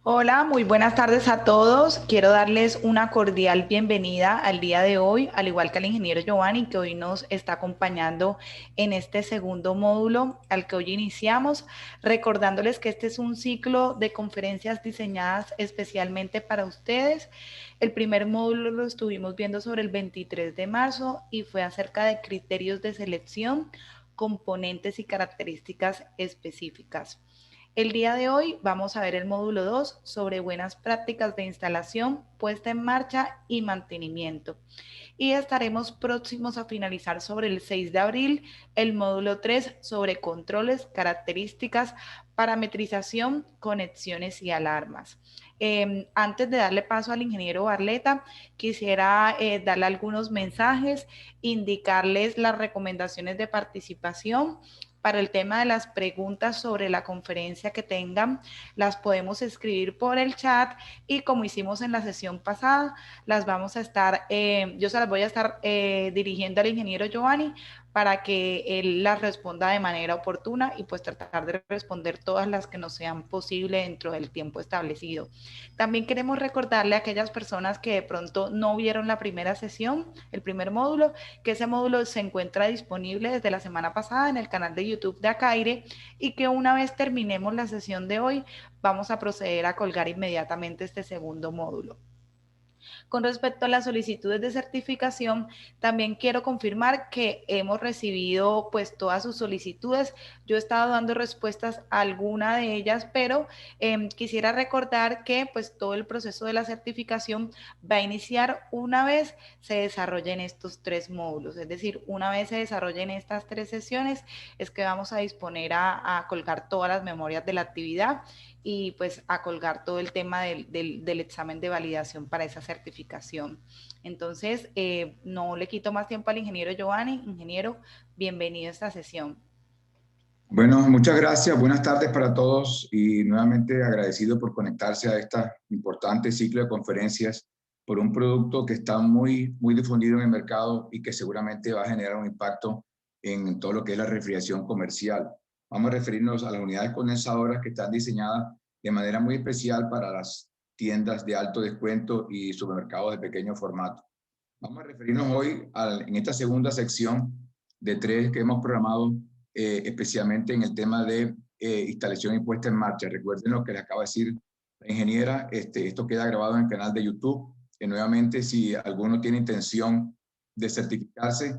Hola, muy buenas tardes a todos. Quiero darles una cordial bienvenida al día de hoy, al igual que al ingeniero Giovanni, que hoy nos está acompañando en este segundo módulo al que hoy iniciamos, recordándoles que este es un ciclo de conferencias diseñadas especialmente para ustedes. El primer módulo lo estuvimos viendo sobre el 23 de marzo y fue acerca de criterios de selección, componentes y características específicas. El día de hoy vamos a ver el módulo 2 sobre buenas prácticas de instalación, puesta en marcha y mantenimiento. Y estaremos próximos a finalizar sobre el 6 de abril el módulo 3 sobre controles, características, parametrización, conexiones y alarmas. Antes de darle paso al ingeniero Barleta, quisiera darle algunos mensajes, indicarles las recomendaciones de participación. Para el tema de las preguntas sobre la conferencia que tengan, las podemos escribir por el chat y como hicimos en la sesión pasada, las vamos a estar, yo se las voy a estar dirigiendo al ingeniero Giovanni para que él las responda de manera oportuna y pues tratar de responder todas las que nos sean posible dentro del tiempo establecido. También queremos recordarle a aquellas personas que de pronto no vieron la primera sesión, el primer módulo, que ese módulo se encuentra disponible desde la semana pasada en el canal de YouTube de Acaire y que una vez terminemos la sesión de hoy vamos a proceder a colgar inmediatamente este segundo módulo. Con respecto a las solicitudes de certificación, también quiero confirmar que hemos recibido pues todas sus solicitudes. Yo he estado dando respuestas a alguna de ellas, pero quisiera recordar que pues todo el proceso de la certificación va a iniciar una vez se desarrollen estos tres módulos, es decir, una vez se desarrollen estas tres sesiones es que vamos a disponer a colgar todas las memorias de la actividad y pues a colgar todo el tema del examen de validación para esa certificación. Entonces, no le quito más tiempo al ingeniero Giovanni. Ingeniero, bienvenido a esta sesión. Bueno, muchas gracias. Buenas tardes para todos y nuevamente agradecido por conectarse a este importante ciclo de conferencias por un producto que está muy difundido en el mercado y que seguramente va a generar un impacto en todo lo que es la refrigeración comercial. Vamos a referirnos a las unidades condensadoras que están diseñadas de manera muy especial para las tiendas de alto descuento y supermercados de pequeño formato. Vamos a referirnos hoy en esta segunda sección de tres que hemos programado especialmente en el tema de instalación y puesta en marcha. Recuerden lo que les acaba de decir la ingeniera, esto queda grabado en el canal de YouTube. Nuevamente, si alguno tiene intención de certificarse,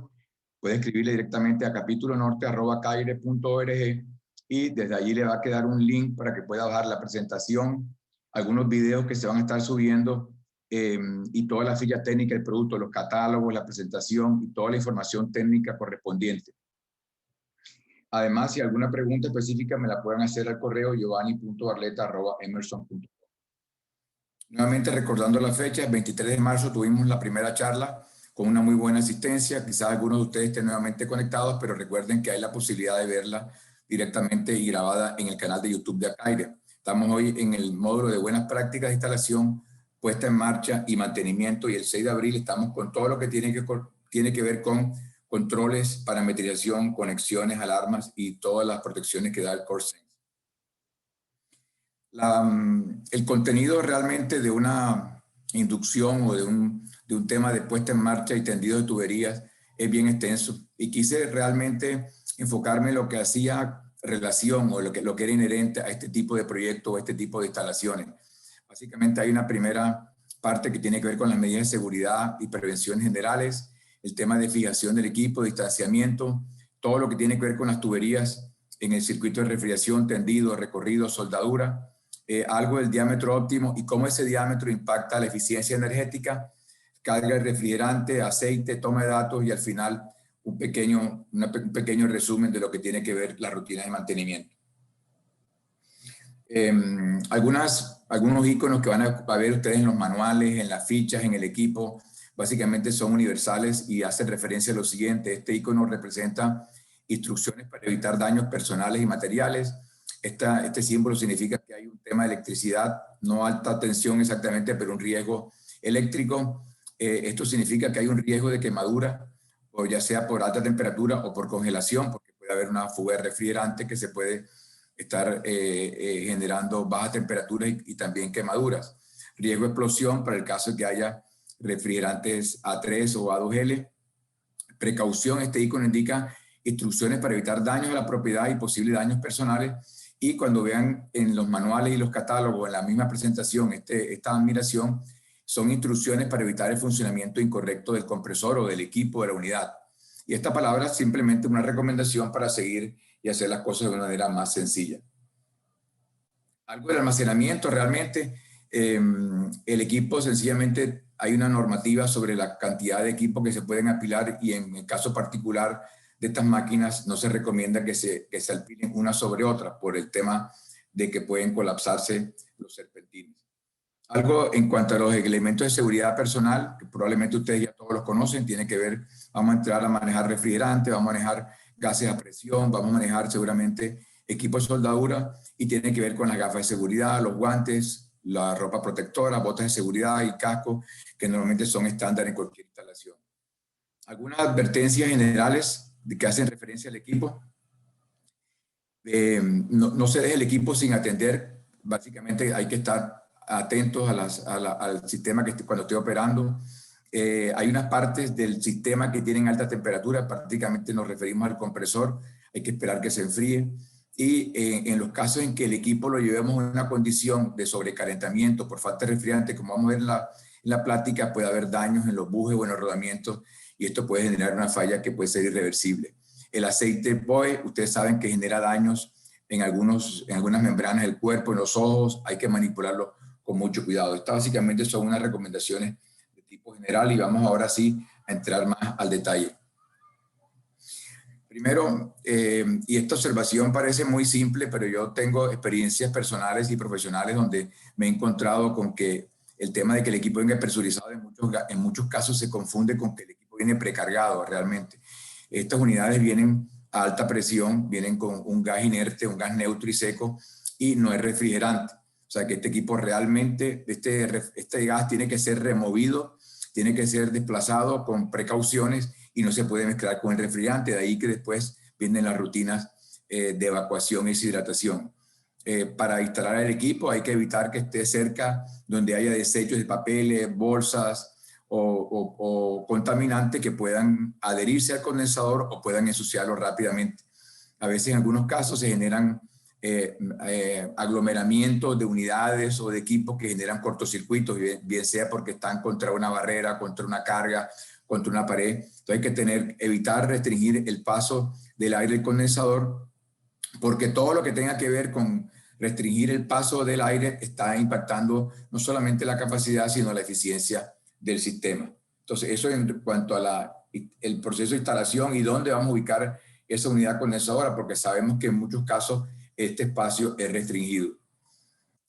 puede escribirle directamente a capitulonorte@caire.org y desde allí le va a quedar un link para que pueda bajar la presentación, algunos videos que se van a estar subiendo y toda la ficha técnica del producto, los catálogos, la presentación y toda la información técnica correspondiente. Además, si alguna pregunta específica me la pueden hacer al correo giovanni.barleta@emerson.com. Nuevamente recordando la fecha, el 23 de marzo tuvimos la primera charla con una muy buena asistencia. Quizás algunos de ustedes estén nuevamente conectados, pero recuerden que hay la posibilidad de verla directamente y grabada en el canal de YouTube de Acaire. Estamos hoy en el módulo de buenas prácticas de instalación, puesta en marcha y mantenimiento, y el 6 de abril estamos con todo lo que tiene que ver con controles, parametrización, conexiones, alarmas y todas las protecciones que da el CoreSense. El contenido realmente de una inducción o de un tema de puesta en marcha y tendido de tuberías es bien extenso y quise realmente enfocarme en lo que hacía relación o lo que era inherente a este tipo de proyecto o este tipo de instalaciones. Básicamente hay una primera parte que tiene que ver con las medidas de seguridad y prevención generales, el tema de fijación del equipo, distanciamiento, todo lo que tiene que ver con las tuberías en el circuito de refrigeración, tendido, recorrido, soldadura, algo del diámetro óptimo y cómo ese diámetro impacta la eficiencia energética, carga de refrigerante, aceite, toma de datos y al final un pequeño resumen de lo que tiene que ver las rutinas de mantenimiento. Algunos iconos que van a ver ustedes en los manuales, en las fichas, en el equipo, básicamente son universales y hacen referencia a lo siguiente. Este icono representa instrucciones para evitar daños personales y materiales. Este símbolo significa que hay un tema de electricidad, no alta tensión exactamente, pero un riesgo eléctrico. Esto significa que hay un riesgo de quemadura, o ya sea por alta temperatura o por congelación, porque puede haber una fuga de refrigerante que se puede estar generando bajas temperaturas y también quemaduras. Riesgo de explosión para el caso de que haya refrigerantes A3 o A2L. Precaución, este icono indica instrucciones para evitar daños a la propiedad y posibles daños personales. Y cuando vean en los manuales y los catálogos, en la misma presentación, esta admiración, son instrucciones para evitar el funcionamiento incorrecto del compresor o del equipo de la unidad. Y esta palabra es simplemente una recomendación para seguir y hacer las cosas de una manera más sencilla. Algo del almacenamiento, realmente, el equipo sencillamente hay una normativa sobre la cantidad de equipo que se pueden apilar y en el caso particular de estas máquinas no se recomienda que se apilen una sobre otra por el tema de que pueden colapsarse los serpentines. Algo en cuanto a los elementos de seguridad personal, que probablemente ustedes ya todos los conocen, tiene que ver, vamos a entrar a manejar refrigerantes, vamos a manejar gases a presión, vamos a manejar seguramente equipo de soldadura y tiene que ver con las gafas de seguridad, los guantes, la ropa protectora, botas de seguridad y casco, que normalmente son estándar en cualquier instalación. Algunas advertencias generales que hacen referencia al equipo. No se deje el equipo sin atender. Básicamente hay que estar atentos al sistema que cuando esté operando. Hay unas partes del sistema que tienen alta temperatura, prácticamente nos referimos al compresor, hay que esperar que se enfríe. Y en los casos en que el equipo lo llevemos en una condición de sobrecalentamiento por falta de refrigerante, como vamos a ver en la plática, puede haber daños en los bujes o en los rodamientos y esto puede generar una falla que puede ser irreversible. El aceite BOE, ustedes saben que genera daños en algunas membranas del cuerpo, en los ojos, hay que manipularlo con mucho cuidado. Estas básicamente son unas recomendaciones de tipo general y vamos ahora sí a entrar más al detalle. Primero, y esta observación parece muy simple, pero yo tengo experiencias personales y profesionales donde me he encontrado con que el tema de que el equipo venga presurizado en muchos casos se confunde con que el equipo viene precargado realmente. Estas unidades vienen a alta presión, vienen con un gas inerte, un gas neutro y seco y no es refrigerante. O sea que este equipo realmente, este gas tiene que ser removido, tiene que ser desplazado con precauciones y no se puede mezclar con el refrigerante. De ahí que después vienen las rutinas de evacuación y deshidratación. Para instalar el equipo hay que evitar que esté cerca donde haya desechos de papeles, bolsas o contaminantes que puedan adherirse al condensador o puedan ensuciarlo rápidamente. A veces en algunos casos se generan aglomeramientos de unidades o de equipos que generan cortocircuitos, bien sea porque están contra una barrera, contra una carga, contra una pared. Entonces hay que evitar restringir el paso del aire del condensador, porque todo lo que tenga que ver con restringir el paso del aire está impactando no solamente la capacidad, sino la eficiencia del sistema. Entonces, eso en cuanto a el proceso de instalación y dónde vamos a ubicar esa unidad condensadora, porque sabemos que en muchos casos este espacio es restringido.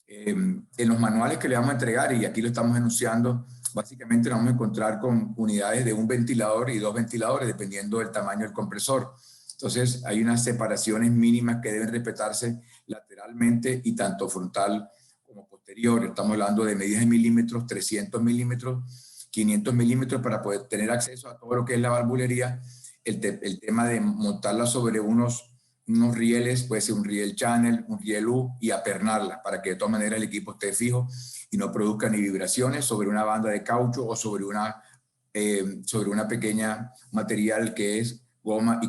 En los manuales que le vamos a entregar, y aquí lo estamos enunciando, básicamente nos vamos a encontrar con unidades de un ventilador y 2 ventiladores, dependiendo del tamaño del compresor. Entonces, hay unas separaciones mínimas que deben respetarse lateralmente y tanto frontal como posterior. Estamos hablando de medidas de milímetros, 300 milímetros, 500 milímetros para poder tener acceso a todo lo que es la valvulería. El tema de montarla sobre unos rieles, puede ser un riel channel, un riel U, y apernarla para que de todas maneras el equipo esté fijo y no produzca ni vibraciones sobre una banda de caucho o sobre una pequeña material que es goma,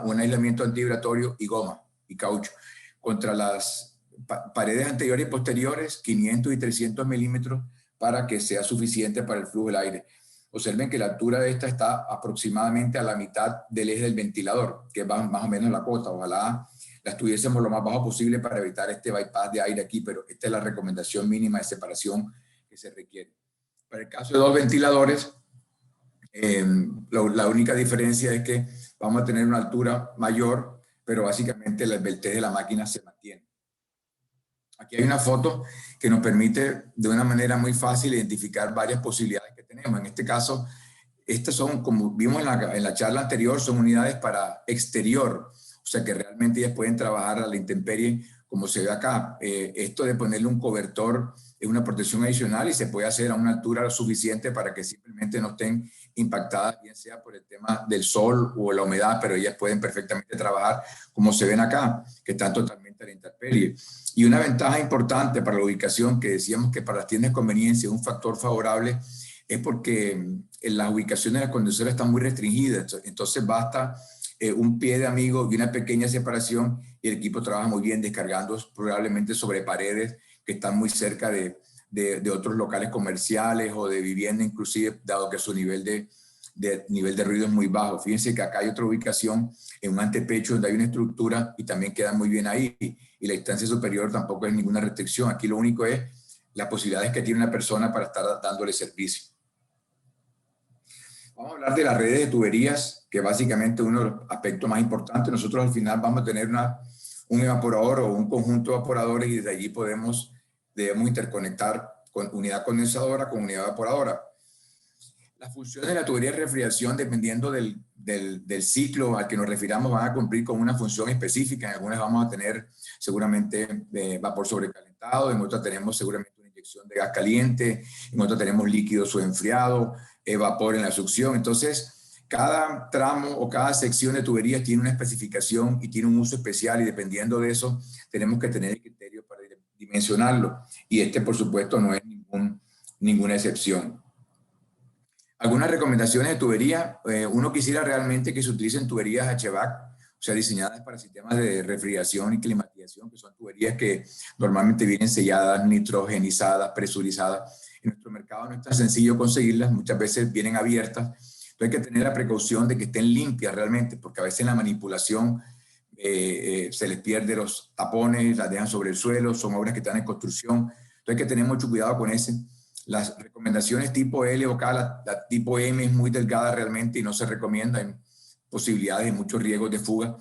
un aislamiento antivibratorio y goma y caucho. Contra las paredes anteriores y posteriores, 500 y 300 milímetros para que sea suficiente para el flujo del aire. Observen que la altura de esta está aproximadamente a la mitad del eje del ventilador, que es más o menos la cota. Ojalá la estuviésemos lo más bajo posible para evitar este bypass de aire aquí, pero esta es la recomendación mínima de separación que se requiere. Para el caso de 2 ventiladores, la única diferencia es que vamos a tener una altura mayor, pero básicamente la esbeltez de la máquina se mantiene. Aquí hay una foto que nos permite de una manera muy fácil identificar varias posibilidades que tenemos. En este caso, estas son, como vimos en la charla anterior, son unidades para exterior, o sea que realmente ellas pueden trabajar a la intemperie como se ve acá. Esto de ponerle un cobertor es una protección adicional y se puede hacer a una altura suficiente para que simplemente no estén impactadas, bien sea por el tema del sol o la humedad, pero ellas pueden perfectamente trabajar como se ven acá, que están totalmente a la intemperie. Y una ventaja importante para la ubicación, que decíamos que para las tiendas de conveniencia es un factor favorable, es porque en las ubicaciones de las conductoras están muy restringidas, entonces basta un pie de amigo y una pequeña separación y el equipo trabaja muy bien descargando probablemente sobre paredes que están muy cerca de otros locales comerciales o de vivienda inclusive, dado que su nivel de ruido es muy bajo. Fíjense que acá hay otra ubicación en un antepecho donde hay una estructura y también queda muy bien ahí. Y la distancia superior tampoco es ninguna restricción. Aquí lo único es las posibilidades que tiene una persona para estar dándole servicio. Vamos a hablar de las redes de tuberías, que básicamente es uno de los aspectos más importantes. Nosotros al final vamos a tener un evaporador o un conjunto de evaporadores y desde allí debemos interconectar con unidad condensadora con unidad evaporadora. Las funciones de la tubería de refrigeración, dependiendo del ciclo al que nos refiramos, van a cumplir con una función específica. En algunas vamos a tener seguramente vapor sobrecalentado, en otras tenemos seguramente una inyección de gas caliente, en otras tenemos líquido subenfriado, vapor en la succión. Entonces, cada tramo o cada sección de tuberías tiene una especificación y tiene un uso especial y dependiendo de eso, tenemos que tener el criterio para dimensionarlo. Y por supuesto, no es ninguna excepción. Algunas recomendaciones de tubería. Uno quisiera realmente que se utilicen tuberías HVAC, o sea, diseñadas para sistemas de refrigeración y climatización, que son tuberías que normalmente vienen selladas, nitrogenizadas, presurizadas. En nuestro mercado no es tan sencillo conseguirlas, muchas veces vienen abiertas. Entonces hay que tener la precaución de que estén limpias realmente, porque a veces en la manipulación se les pierde los tapones, las dejan sobre el suelo, son obras que están en construcción. Entonces hay que tener mucho cuidado con ese. Las recomendaciones tipo L o K, la tipo M es muy delgada realmente y no se recomienda. Hay posibilidades de muchos riesgos de fuga.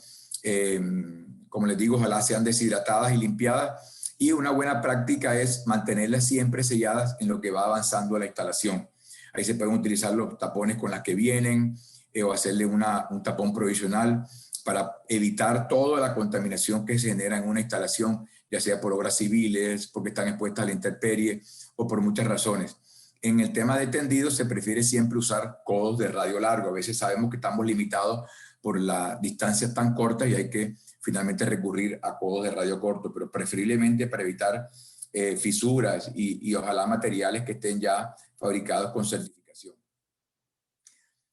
Como les digo, ojalá sean deshidratadas y limpiadas. Y una buena práctica es mantenerlas siempre selladas en lo que va avanzando la instalación. Ahí se pueden utilizar los tapones con las que vienen o hacerle un tapón provisional para evitar toda la contaminación que se genera en una instalación, ya sea por obras civiles, porque están expuestas a la intemperie o por muchas razones. En el tema de tendidos se prefiere siempre usar codos de radio largo. A veces sabemos que estamos limitados por las distancias tan cortas y hay que finalmente recurrir a codos de radio corto, pero preferiblemente para evitar fisuras y ojalá materiales que estén ya fabricados con certificación.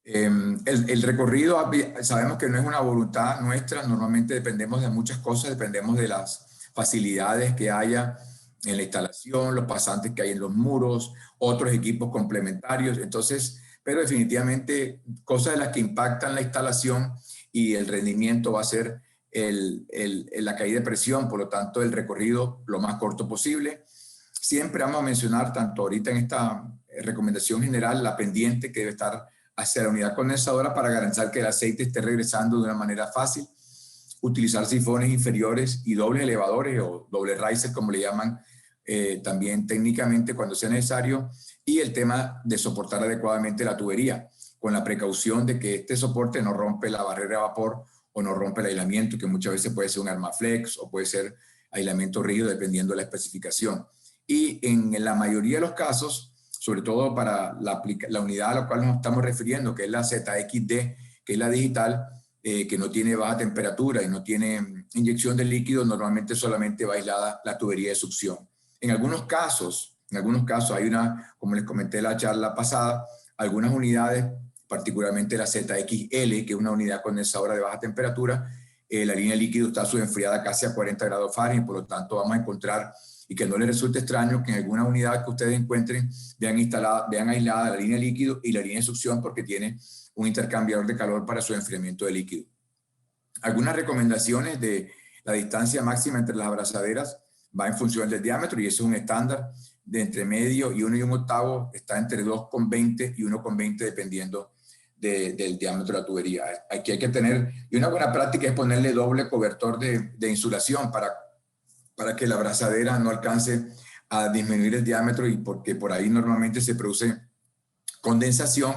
El recorrido, sabemos que no es una voluntad nuestra, normalmente dependemos de muchas cosas, dependemos de las facilidades que haya en la instalación, los pasantes que hay en los muros, otros equipos complementarios, entonces, pero definitivamente cosas de las que impactan la instalación y el rendimiento va a ser la caída de presión, por lo tanto el recorrido lo más corto posible. Siempre vamos a mencionar, tanto ahorita en esta recomendación general, la pendiente que debe estar hacia la unidad condensadora para garantizar que el aceite esté regresando de una manera fácil. Utilizar sifones inferiores y dobles elevadores o doble riser, como le llaman también técnicamente cuando sea necesario. Y el tema de soportar adecuadamente la tubería, con la precaución de que este soporte no rompe la barrera de vapor o no rompe el aislamiento, que muchas veces puede ser un Armaflex o puede ser aislamiento rígido dependiendo de la especificación. Y en la mayoría de los casos, sobre todo para la unidad a la cual nos estamos refiriendo, que es la ZXD, que es la digital, que no tiene baja temperatura y no tiene inyección de líquido, normalmente solamente va aislada la tubería de succión. En algunos casos hay como les comenté en la charla pasada, algunas unidades, particularmente la ZXL, que es una unidad condensadora de baja temperatura, la línea de líquido está subenfriada casi a 40 grados Fahrenheit, por lo tanto vamos a encontrar, y que no les resulte extraño, que en alguna unidad que ustedes encuentren vean aislada la línea de líquido y la línea de succión porque tiene un intercambiador de calor para su enfriamiento de líquido. Algunas recomendaciones de la distancia máxima entre las abrazaderas va en función del diámetro y eso es un estándar de entre medio y 1 1/8 está entre 2,20 y 1,20 dependiendo del diámetro de la tubería. Aquí hay que tener, y una buena práctica es ponerle doble cobertor de insulación para que la abrazadera no alcance a disminuir el diámetro y porque por ahí normalmente se produce condensación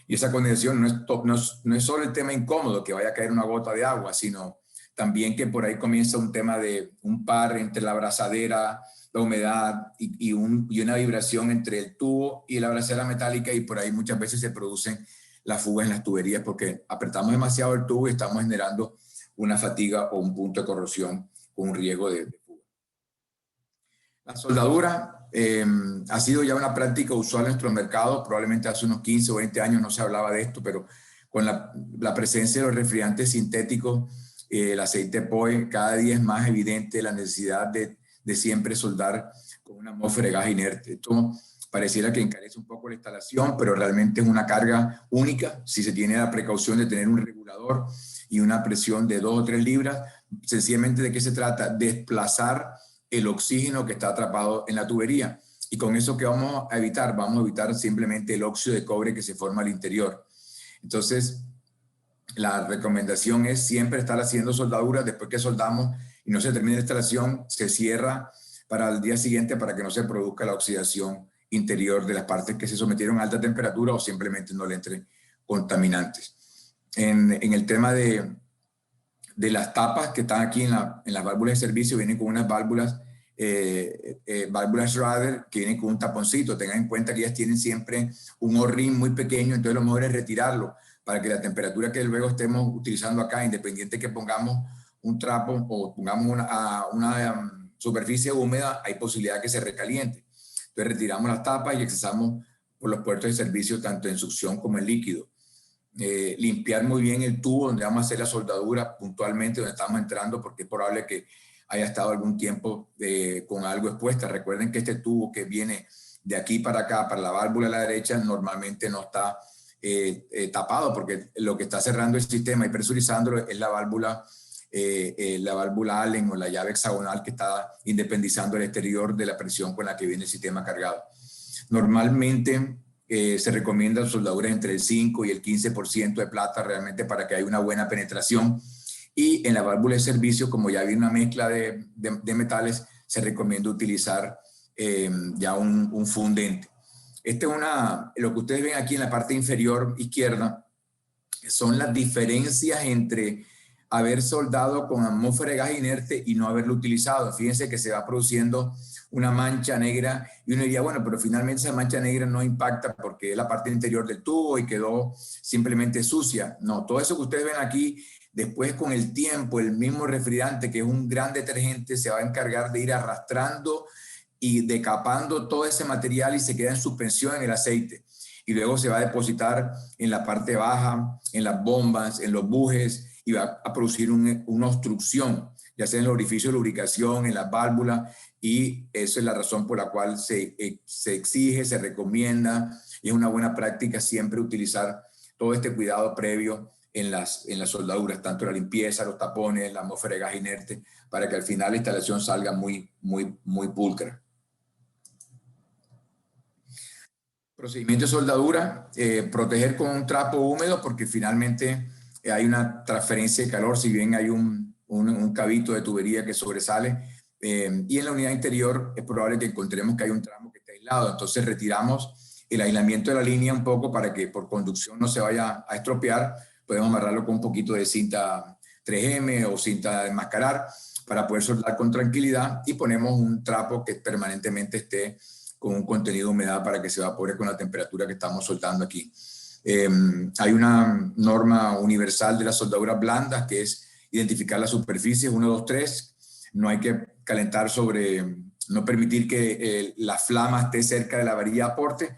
y esa condensación no es solo el tema incómodo que vaya a caer una gota de agua, sino También que por ahí comienza un tema de un par entre la abrazadera, la humedad y una vibración entre el tubo y la abrazadera metálica, y por ahí muchas veces se producen las fugas en las tuberías porque apretamos demasiado el tubo y estamos generando una fatiga o un punto de corrosión con un riesgo de fuga. La soldadura ha sido ya una práctica usual en nuestros mercados. Probablemente hace unos 15 o 20 años no se hablaba de esto, pero con la presencia de los refrigerantes sintéticos, el aceite POE, cada día es más evidente la necesidad de siempre soldar con una atmósfera de gas inerte. Esto pareciera que encarece un poco la instalación, pero realmente es una carga única si se tiene la precaución de tener un regulador y una presión de 2 o 3 libras. Sencillamente, ¿de qué se trata? Desplazar el oxígeno que está atrapado en la tubería. Y con eso, ¿qué vamos a evitar? Vamos a evitar simplemente el óxido de cobre que se forma al interior. Entonces, la recomendación es siempre estar haciendo soldaduras. Después que soldamos y no se termina la instalación, se cierra para el día siguiente para que no se produzca la oxidación interior de las partes que se sometieron a alta temperatura o simplemente no le entren contaminantes. En el tema de las tapas que están aquí en las válvulas de servicio, vienen con unas válvulas Schrader que vienen con un taponcito. Tengan en cuenta que ellas tienen siempre un O-ring muy pequeño, entonces lo mejor es retirarlo para que la temperatura que luego estemos utilizando acá, independiente que pongamos un trapo o pongamos una superficie húmeda, hay posibilidad que se recaliente. Entonces retiramos las tapas y accesamos por los puertos de servicio tanto en succión como en líquido. Limpiar muy bien el tubo donde vamos a hacer la soldadura puntualmente, donde estamos entrando, porque es probable que haya estado algún tiempo con algo expuesta. Recuerden que este tubo que viene de aquí para acá, para la válvula a la derecha, normalmente no está tapado, porque lo que está cerrando el sistema y presurizándolo es la válvula Allen o la llave hexagonal que está independizando el exterior de la presión con la que viene el sistema cargado. Normalmente se recomienda soldaduras entre el 5 y el 15% de plata realmente para que haya una buena penetración. Y en la válvula de servicio, como ya viene una mezcla de metales, se recomienda utilizar ya un fundente. Lo que ustedes ven aquí en la parte inferior izquierda son las diferencias entre haber soldado con atmósfera de gas inerte y no haberlo utilizado. Fíjense que se va produciendo una mancha negra y uno diría, bueno, pero finalmente esa mancha negra no impacta porque es la parte interior del tubo y quedó simplemente sucia. No, todo eso que ustedes ven aquí, después con el tiempo, el mismo refrigerante, que es un gran detergente, se va a encargar de ir arrastrando y decapando todo ese material y se queda en suspensión en el aceite. Y luego se va a depositar en la parte baja, en las bombas, en los bujes, y va a producir una obstrucción, ya sea en el orificio de lubricación, en las válvulas, y eso es la razón por la cual se exige, se recomienda, y es una buena práctica siempre utilizar todo este cuidado previo en las soldaduras, tanto la limpieza, los tapones, la atmósfera de gas inerte, para que al final la instalación salga muy pulcra. Procedimiento de soldadura, proteger con un trapo húmedo porque finalmente hay una transferencia de calor, si bien hay un cabito de tubería que sobresale, y en la unidad interior es probable que encontremos que hay un tramo que está aislado, entonces retiramos el aislamiento de la línea un poco para que por conducción no se vaya a estropear. Podemos amarrarlo con un poquito de cinta 3M o cinta de enmascarar para poder soldar con tranquilidad, y ponemos un trapo que permanentemente esté con un contenido de humedad para que se evapore con la temperatura que estamos soldando aquí. Hay una norma universal de las soldaduras blandas que es identificar las superficies 1, 2, 3. No hay que calentar no permitir que la flama esté cerca de la varilla de aporte,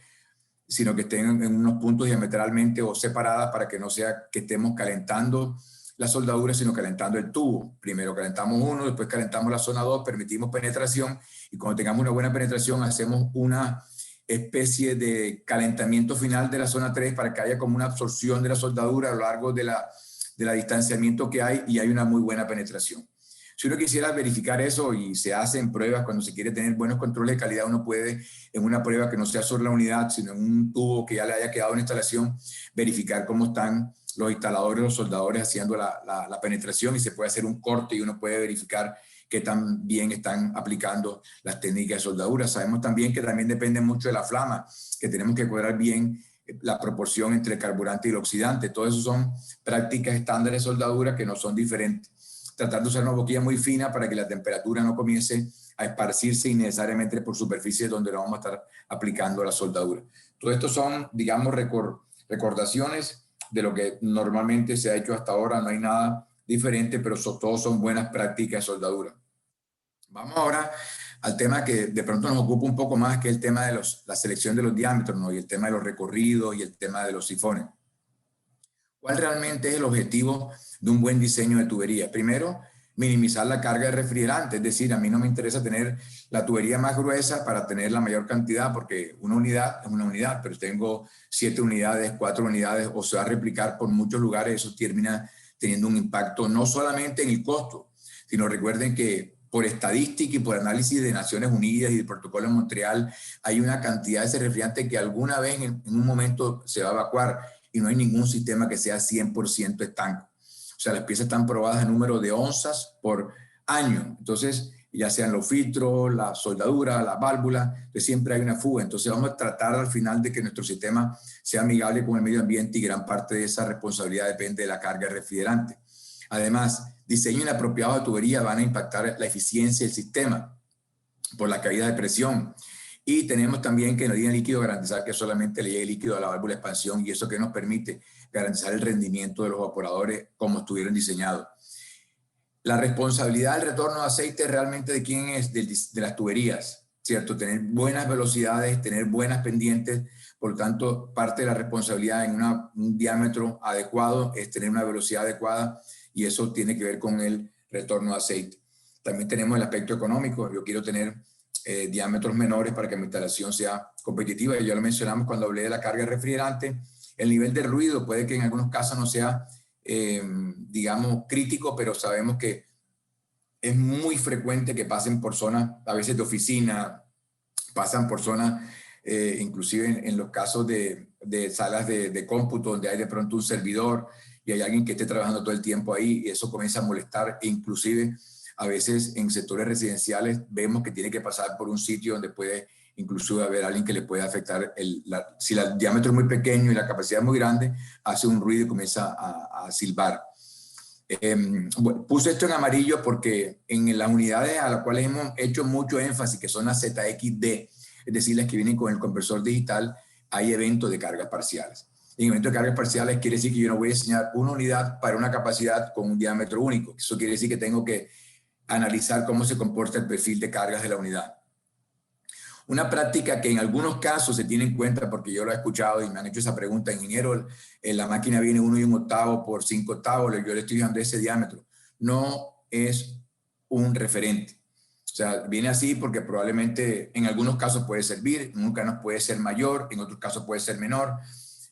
sino que estén en unos puntos diametralmente o separadas para que no sea que estemos calentando la soldadura, sino calentando el tubo. Primero calentamos uno, después calentamos la zona 2, permitimos penetración, y cuando tengamos una buena penetración hacemos una especie de calentamiento final de la zona 3 para que haya como una absorción de la soldadura a lo largo de la distanciamiento que hay y hay una muy buena penetración. Si uno quisiera verificar eso, y se hacen pruebas cuando se quiere tener buenos controles de calidad, uno puede en una prueba que no sea sobre la unidad, sino en un tubo que ya le haya quedado en instalación, verificar cómo están los instaladores, los soldadores haciendo la penetración, y se puede hacer un corte y uno puede verificar qué tan bien están aplicando las técnicas de soldadura. Sabemos también que también depende mucho de la flama, que tenemos que cuadrar bien la proporción entre el carburante y el oxidante. Todo eso son prácticas estándares de soldadura que no son diferentes. tratar de usar una boquilla muy fina para que la temperatura no comience a esparcirse innecesariamente por superficies donde lo vamos a estar aplicando la soldadura. Todo esto son, digamos, recordaciones de lo que normalmente se ha hecho hasta ahora. No hay nada diferente, pero todos son buenas prácticas de soldadura. Vamos ahora al tema que de pronto nos ocupa un poco más, que es el tema de la selección de los diámetros, ¿no? Y el tema de los recorridos y el tema de los sifones. ¿Cuál realmente es el objetivo de un buen diseño de tubería? Primero, minimizar la carga de refrigerante, es decir, a mí no me interesa tener la tubería más gruesa para tener la mayor cantidad, porque una unidad es una unidad, pero tengo 7 unidades, 4 unidades, o se va a replicar por muchos lugares, eso termina teniendo un impacto no solamente en el costo, sino recuerden que por estadística y por análisis de Naciones Unidas y del Protocolo de Montreal, hay una cantidad de ese refrigerante que alguna vez en un momento se va a evacuar y no hay ningún sistema que sea 100% estanco. O sea, las piezas están probadas en número de onzas por año. Entonces, ya sean los filtros, la soldadura, la válvula, que siempre hay una fuga. Entonces, vamos a tratar al final de que nuestro sistema sea amigable con el medio ambiente y gran parte de esa responsabilidad depende de la carga de refrigerante. Además, diseño inapropiado de tubería van a impactar la eficiencia del sistema por la caída de presión. Y tenemos también que en la línea de líquido garantizar que solamente le llegue líquido a la válvula de expansión y eso que nos permite garantizar el rendimiento de los evaporadores como estuvieron diseñados. La responsabilidad del retorno de aceite realmente de quién es, de las tuberías, ¿cierto? Tener buenas velocidades, tener buenas pendientes, por lo tanto, parte de la responsabilidad en un diámetro adecuado es tener una velocidad adecuada y eso tiene que ver con el retorno de aceite. También tenemos el aspecto económico, yo quiero tener diámetros menores para que mi instalación sea competitiva. Y ya lo mencionamos cuando hablé de la carga de refrigerante. El nivel de ruido puede que en algunos casos no sea, digamos, crítico, pero sabemos que es muy frecuente que pasen por zonas, a veces de oficina, pasan por zonas, inclusive en los casos de salas de cómputo, donde hay de pronto un servidor y hay alguien que esté trabajando todo el tiempo ahí y eso comienza a molestar e inclusive a veces en sectores residenciales vemos que tiene que pasar por un sitio donde puede inclusive haber alguien que le puede afectar. Si el diámetro es muy pequeño y la capacidad es muy grande, hace un ruido y comienza a silbar. Bueno, puse esto en amarillo porque en las unidades a las cuales hemos hecho mucho énfasis, que son las ZXD, es decir, las que vienen con el compresor digital, hay eventos de cargas parciales. En eventos de cargas parciales quiere decir que yo no voy a diseñar una unidad para una capacidad con un diámetro único. Eso quiere decir que tengo que analizar cómo se comporta el perfil de cargas de la unidad. Una práctica que en algunos casos se tiene en cuenta, porque yo lo he escuchado y me han hecho esa pregunta, ingeniero, la máquina viene 1 1/8 por 5 octavos, yo le estoy dando ese diámetro. No es un referente. O sea, viene así porque probablemente en algunos casos puede servir, en unos casos puede ser mayor, en otros casos puede ser menor.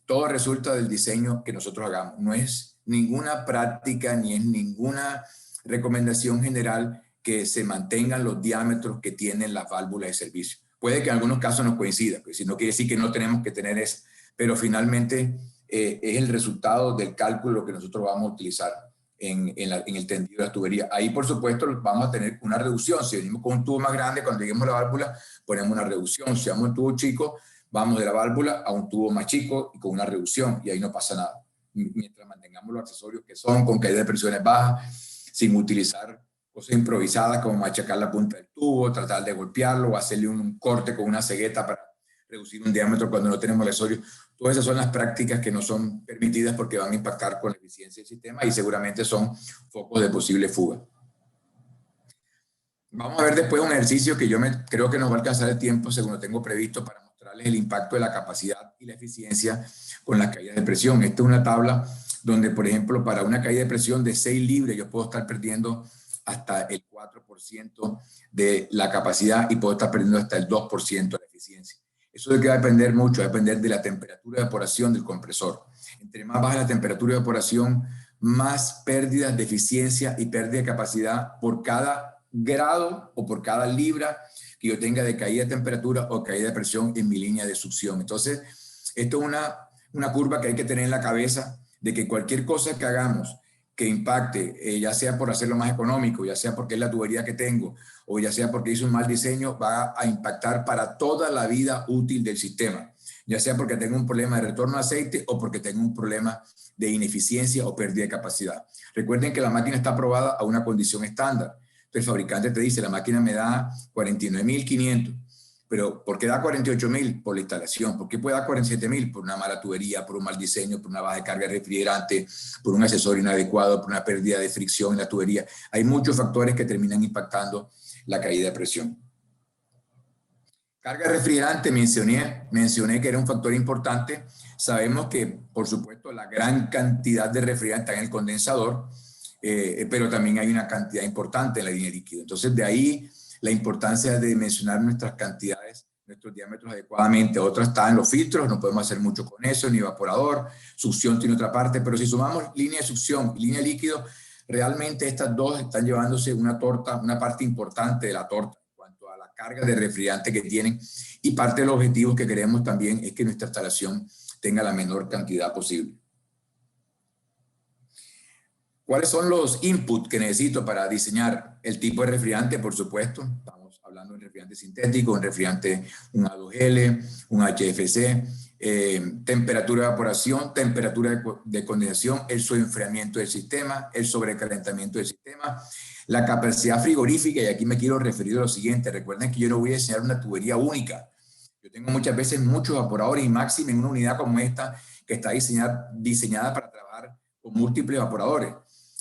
Todo resulta del diseño que nosotros hagamos. No es ninguna práctica ni es ninguna recomendación general que se mantengan los diámetros que tienen las válvulas de servicio. Puede que en algunos casos nos coincida, pues si no quiere decir que no tenemos que tener eso, pero finalmente es el resultado del cálculo que nosotros vamos a utilizar en el tendido de la tubería. Ahí, por supuesto, vamos a tener una reducción. Si venimos con un tubo más grande, cuando lleguemos a la válvula, ponemos una reducción. Si vamos a un tubo chico, vamos de la válvula a un tubo más chico y con una reducción, y ahí no pasa nada. Mientras mantengamos los accesorios que son, con caída de presiones bajas, sin utilizar cosas improvisadas como machacar la punta del tubo, tratar de golpearlo o hacerle un corte con una cegueta para reducir un diámetro cuando no tenemos accesorios. Todas esas son las prácticas que no son permitidas porque van a impactar con la eficiencia del sistema y seguramente son focos de posible fuga. Vamos a ver después un ejercicio que creo que nos va a alcanzar el tiempo según lo tengo previsto para mostrarles el impacto de la capacidad y la eficiencia con las caídas de presión. Esta es una tabla donde, por ejemplo, para una caída de presión de 6 libras yo puedo estar perdiendo hasta el 4% de la capacidad y puedo estar perdiendo hasta el 2% de la eficiencia. Eso de que va a depender mucho, va a depender de la temperatura de evaporación del compresor. Entre más baja la temperatura de evaporación, más pérdidas de eficiencia y pérdida de capacidad por cada grado o por cada libra que yo tenga de caída de temperatura o caída de presión en mi línea de succión. Entonces, esto es una curva que hay que tener en la cabeza de que cualquier cosa que hagamos que impacte, ya sea por hacerlo más económico, ya sea porque es la tubería que tengo, o ya sea porque hice un mal diseño, va a impactar para toda la vida útil del sistema. ya sea porque tengo un problema de retorno de aceite o porque tengo un problema de ineficiencia o pérdida de capacidad. Recuerden que la máquina está aprobada a una condición estándar. Entonces el fabricante te dice, la máquina me da 49.500, pero ¿por qué da 48.000? Por la instalación. ¿Por qué puede dar 47.000? Por una mala tubería, por un mal diseño, por una baja de carga de refrigerante, por un accesorio inadecuado, por una pérdida de fricción en la tubería. Hay muchos factores que terminan impactando la caída de presión. Carga de refrigerante, mencioné que era un factor importante. Sabemos que, por supuesto, la gran cantidad de refrigerante está en el condensador, pero también hay una cantidad importante en la línea de líquido. Entonces, de ahí la importancia de mencionar nuestras cantidades, nuestros diámetros adecuadamente. Otra está en los filtros, no podemos hacer mucho con eso, ni evaporador. Succión tiene otra parte, pero si sumamos línea de succión y línea de líquido, realmente estas dos están llevándose una torta, una parte importante de la torta en cuanto a la carga de refrigerante que tienen, y parte de los objetivos que queremos también es que nuestra instalación tenga la menor cantidad posible. ¿Cuáles son los inputs que necesito para diseñar el tipo de refrigerante? Por supuesto, estamos hablando de un refrigerante sintético, un refrigerante, un A2L, un HFC, temperatura de evaporación, temperatura de condensación, el sobreenfriamiento del sistema, el sobrecalentamiento del sistema, la capacidad frigorífica, y aquí me quiero referir a lo siguiente. Recuerden que yo no voy a diseñar una tubería única. Yo tengo muchas veces muchos evaporadores y máximo en una unidad como esta que está diseñada para trabajar con múltiples evaporadores.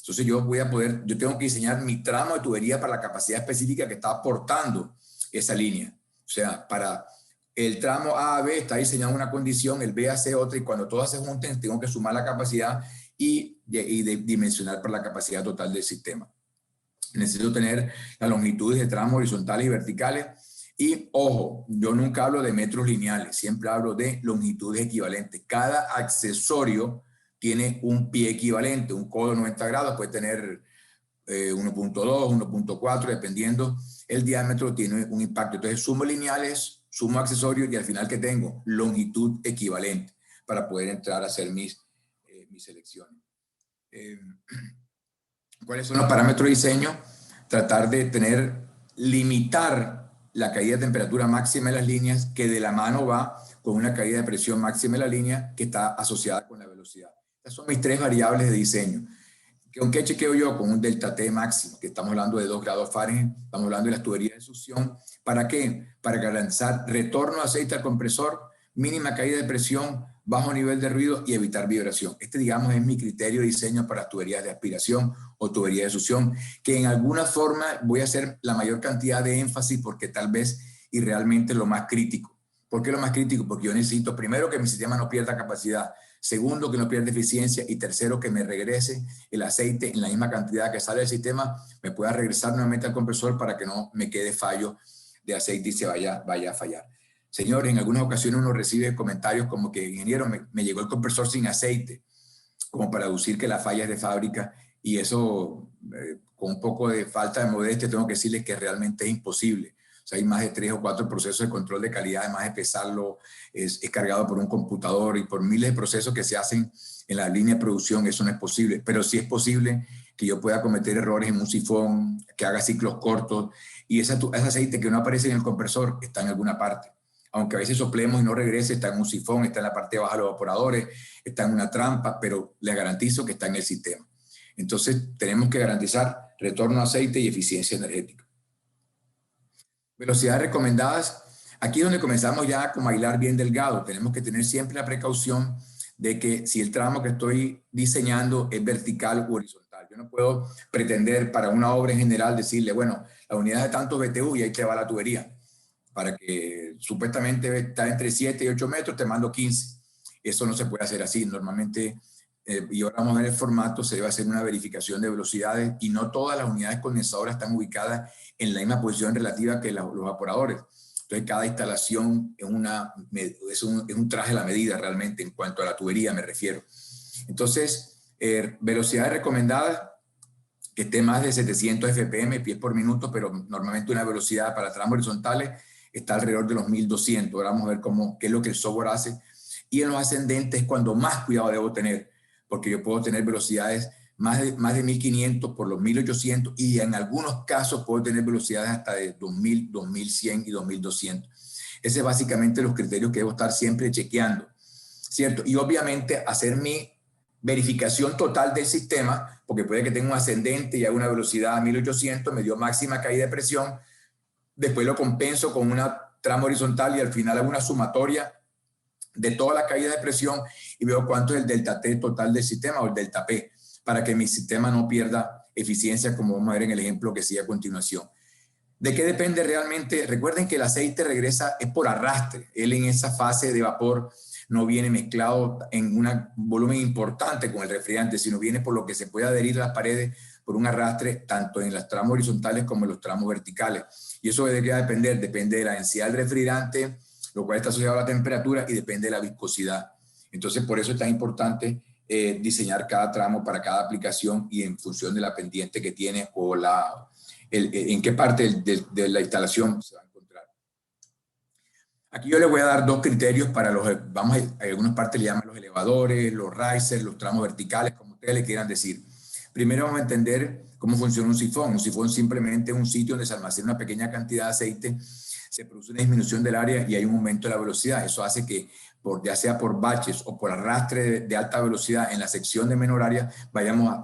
Entonces yo tengo que diseñar mi tramo de tubería para la capacidad específica que está aportando esa línea. O sea, para el tramo A a B está diseñado una condición, el B a C otra, y cuando todas se junten tengo que sumar la capacidad y dimensionar para la capacidad total del sistema. Necesito tener las longitudes de tramos horizontales y verticales. Y ojo, yo nunca hablo de metros lineales, siempre hablo de longitudes equivalentes. Cada accesorio tiene un pie equivalente. Un codo de 90 grados puede tener 1.2, 1.4, dependiendo. El diámetro tiene un impacto. Entonces sumo lineales, sumo accesorios y al final, ¿qué tengo? Longitud equivalente para poder entrar a hacer mis selecciones. ¿Cuáles son los parámetros de diseño? Tratar de limitar la caída de temperatura máxima en las líneas, que de la mano va con una caída de presión máxima en la línea que está asociada con la velocidad. Estas son mis tres variables de diseño. ¿Con qué chequeo yo? Con un delta T máximo, que estamos hablando de 2 grados Fahrenheit, estamos hablando de las tuberías de succión. ¿Para qué? Para garantizar retorno de aceite al compresor, mínima caída de presión, bajo nivel de ruido y evitar vibración. Este, digamos, es mi criterio de diseño para las tuberías de aspiración o tuberías de succión, que en alguna forma voy a hacer la mayor cantidad de énfasis porque tal vez y realmente lo más crítico. ¿Por qué lo más crítico? Porque yo necesito, primero, que mi sistema no pierda capacidad, segundo, que no pierda eficiencia, y tercero, que me regrese el aceite en la misma cantidad que sale del sistema, me pueda regresar nuevamente al compresor para que no me quede fallo de aceite y se vaya a fallar. Señores, en algunas ocasiones uno recibe comentarios como que, ingeniero, me llegó el compresor sin aceite, como para deducir que la falla es de fábrica, y eso, con un poco de falta de modestia, tengo que decirles que realmente es imposible. O sea, hay más de 3 o 4 procesos de control de calidad, además de pesarlo, es cargado por un computador y por miles de procesos que se hacen en la línea de producción. Eso no es posible, pero sí es posible que yo pueda cometer errores en un sifón, que haga ciclos cortos, y ese aceite que no aparece en el compresor está en alguna parte. Aunque a veces soplemos y no regrese, está en un sifón, está en la parte baja de los evaporadores, está en una trampa, pero les garantizo que está en el sistema. Entonces, tenemos que garantizar retorno de aceite y eficiencia energética. Velocidades recomendadas. Aquí es donde comenzamos ya con bailar bien delgado. Tenemos que tener siempre la precaución de que si el tramo que estoy diseñando es vertical u horizontal. Yo no puedo pretender para una obra en general decirle, bueno, la unidad de tantos BTU y ahí te va la tubería. Para que supuestamente está entre 7 y 8 metros, te mando 15. Eso no se puede hacer así. Normalmente, y ahora vamos a ver el formato, se debe hacer una verificación de velocidades, y no todas las unidades condensadoras están ubicadas en la misma posición relativa que los evaporadores. Entonces, cada instalación es un traje a la medida realmente, en cuanto a la tubería me refiero. Entonces, velocidades recomendadas, que esté más de 700 fpm, pies por minuto, pero normalmente una velocidad para tramos horizontales está alrededor de los 1200. Ahora vamos a ver qué es lo que el software hace. Y en los ascendentes es cuando más cuidado debo tener, porque yo puedo tener velocidades más de 1500 por los 1800, y en algunos casos puedo tener velocidades hasta de 2000, 2100 y 2200. Ese es básicamente los criterios que debo estar siempre chequeando, ¿cierto? Y obviamente hacer mi verificación total del sistema, porque puede que tenga un ascendente y haga una velocidad a 1800, me dio máxima caída de presión, después lo compenso con una tramo horizontal y al final hago una sumatoria de toda la caída de presión y veo cuánto es el delta T total del sistema o el delta P, para que mi sistema no pierda eficiencia, como vamos a ver en el ejemplo que sigue a continuación. ¿De qué depende realmente? Recuerden que el aceite regresa es por arrastre. Él en esa fase de vapor no viene mezclado en un volumen importante con el refrigerante, sino viene por lo que se puede adherir a las paredes por un arrastre, tanto en los tramos horizontales como en los tramos verticales. Y eso de qué va a depender, depende de la densidad del refrigerante, lo cual está asociado a la temperatura y depende de la viscosidad. Entonces, por eso es tan importante diseñar cada tramo para cada aplicación y en función de la pendiente que tiene o en qué parte de la instalación se va a encontrar. Aquí yo les voy a dar dos criterios para los, algunas partes le llaman los elevadores, los risers, los tramos verticales, como ustedes le quieran decir. Primero vamos a entender cómo funciona un sifón. Un sifón simplemente es un sitio donde se almacena una pequeña cantidad de aceite, se produce una disminución del área y hay un aumento de la velocidad. Eso hace que, ya sea por baches o por arrastre de alta velocidad en la sección de menor área, vayamos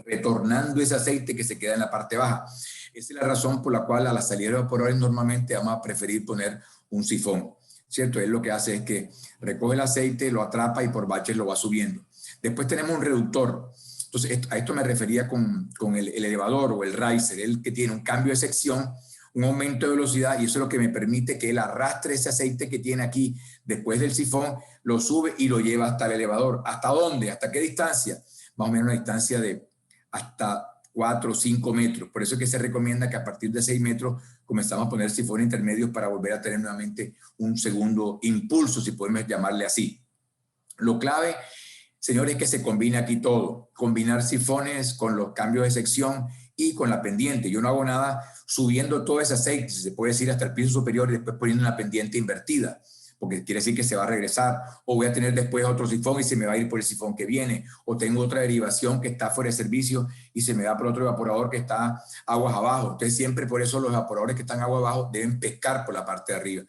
retornando ese aceite que se queda en la parte baja. Esa es la razón por la cual a la salida de evaporadores normalmente vamos a preferir poner un sifón, ¿cierto? Él lo que hace es que recoge el aceite, lo atrapa y por baches lo va subiendo. Después tenemos un reductor. Entonces, a esto me refería con el elevador o el riser, el que tiene un cambio de sección, un aumento de velocidad, y eso es lo que me permite que él arrastre ese aceite que tiene aquí después del sifón, lo sube y lo lleva hasta el elevador. ¿Hasta dónde? ¿Hasta qué distancia? Más o menos una distancia de hasta 4 o 5 metros. Por eso es que se recomienda que a partir de 6 metros comenzamos a poner sifones intermedios para volver a tener nuevamente un segundo impulso, si podemos llamarle así. Lo clave, señores, es que se combina aquí todo. Combinar sifones con los cambios de sección y con la pendiente. Yo no hago nada subiendo todo ese aceite, si se puede decir, hasta el piso superior y después poniendo una pendiente invertida, porque quiere decir que se va a regresar, o voy a tener después otro sifón y se me va a ir por el sifón que viene, o tengo otra derivación que está fuera de servicio y se me va por otro evaporador que está aguas abajo. Entonces siempre por eso los evaporadores que están aguas abajo deben pescar por la parte de arriba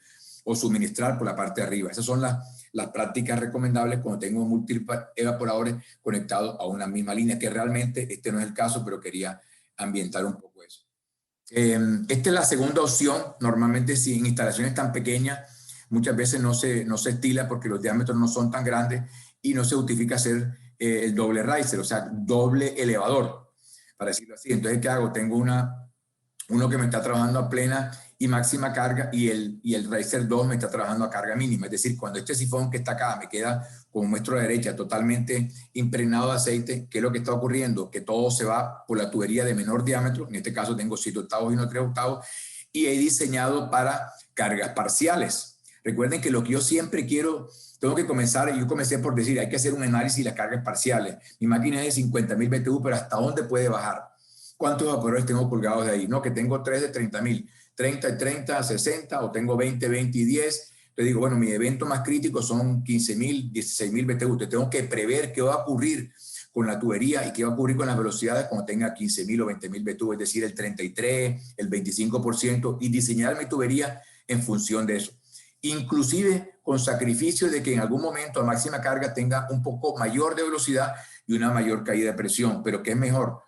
o suministrar por la parte de arriba. Esas son las prácticas recomendables cuando tengo múltiples evaporadores conectados a una misma línea, que realmente este no es el caso, pero quería ambientar un poco eso. Esta es la segunda opción. Normalmente si en instalaciones tan pequeñas, muchas veces no se estila porque los diámetros no son tan grandes y no se justifica hacer el doble riser, o sea, doble elevador, para decirlo así. Entonces, ¿qué hago? Tengo uno que me está trabajando a plena y máxima carga y el riser 2 me está trabajando a carga mínima. Es decir, cuando este sifón que está acá me queda, como muestro a la derecha, totalmente impregnado de aceite, ¿qué es lo que está ocurriendo? Que todo se va por la tubería de menor diámetro. En este caso tengo 7 octavos y no 3 octavos, y he diseñado para cargas parciales. Recuerden que lo que yo siempre quiero, tengo que comenzar, yo comencé por decir, hay que hacer un análisis de las cargas parciales. Mi máquina es de 50.000 BTU, pero ¿hasta dónde puede bajar? ¿Cuántos evaporadores tengo colgados de ahí? No, que tengo 3 de 30.000, 30 y 30, 60, o tengo 20, 20 y 10. Te digo, bueno, mi evento más crítico son 15.000, 16.000 BTU. Te tengo que prever qué va a ocurrir con la tubería y qué va a ocurrir con las velocidades cuando tenga 15.000 o 20.000 BTU, es decir, el 33, el 25%, y diseñar mi tubería en función de eso. Inclusive con sacrificio de que en algún momento a máxima carga tenga un poco mayor de velocidad y una mayor caída de presión. Pero ¿qué es mejor?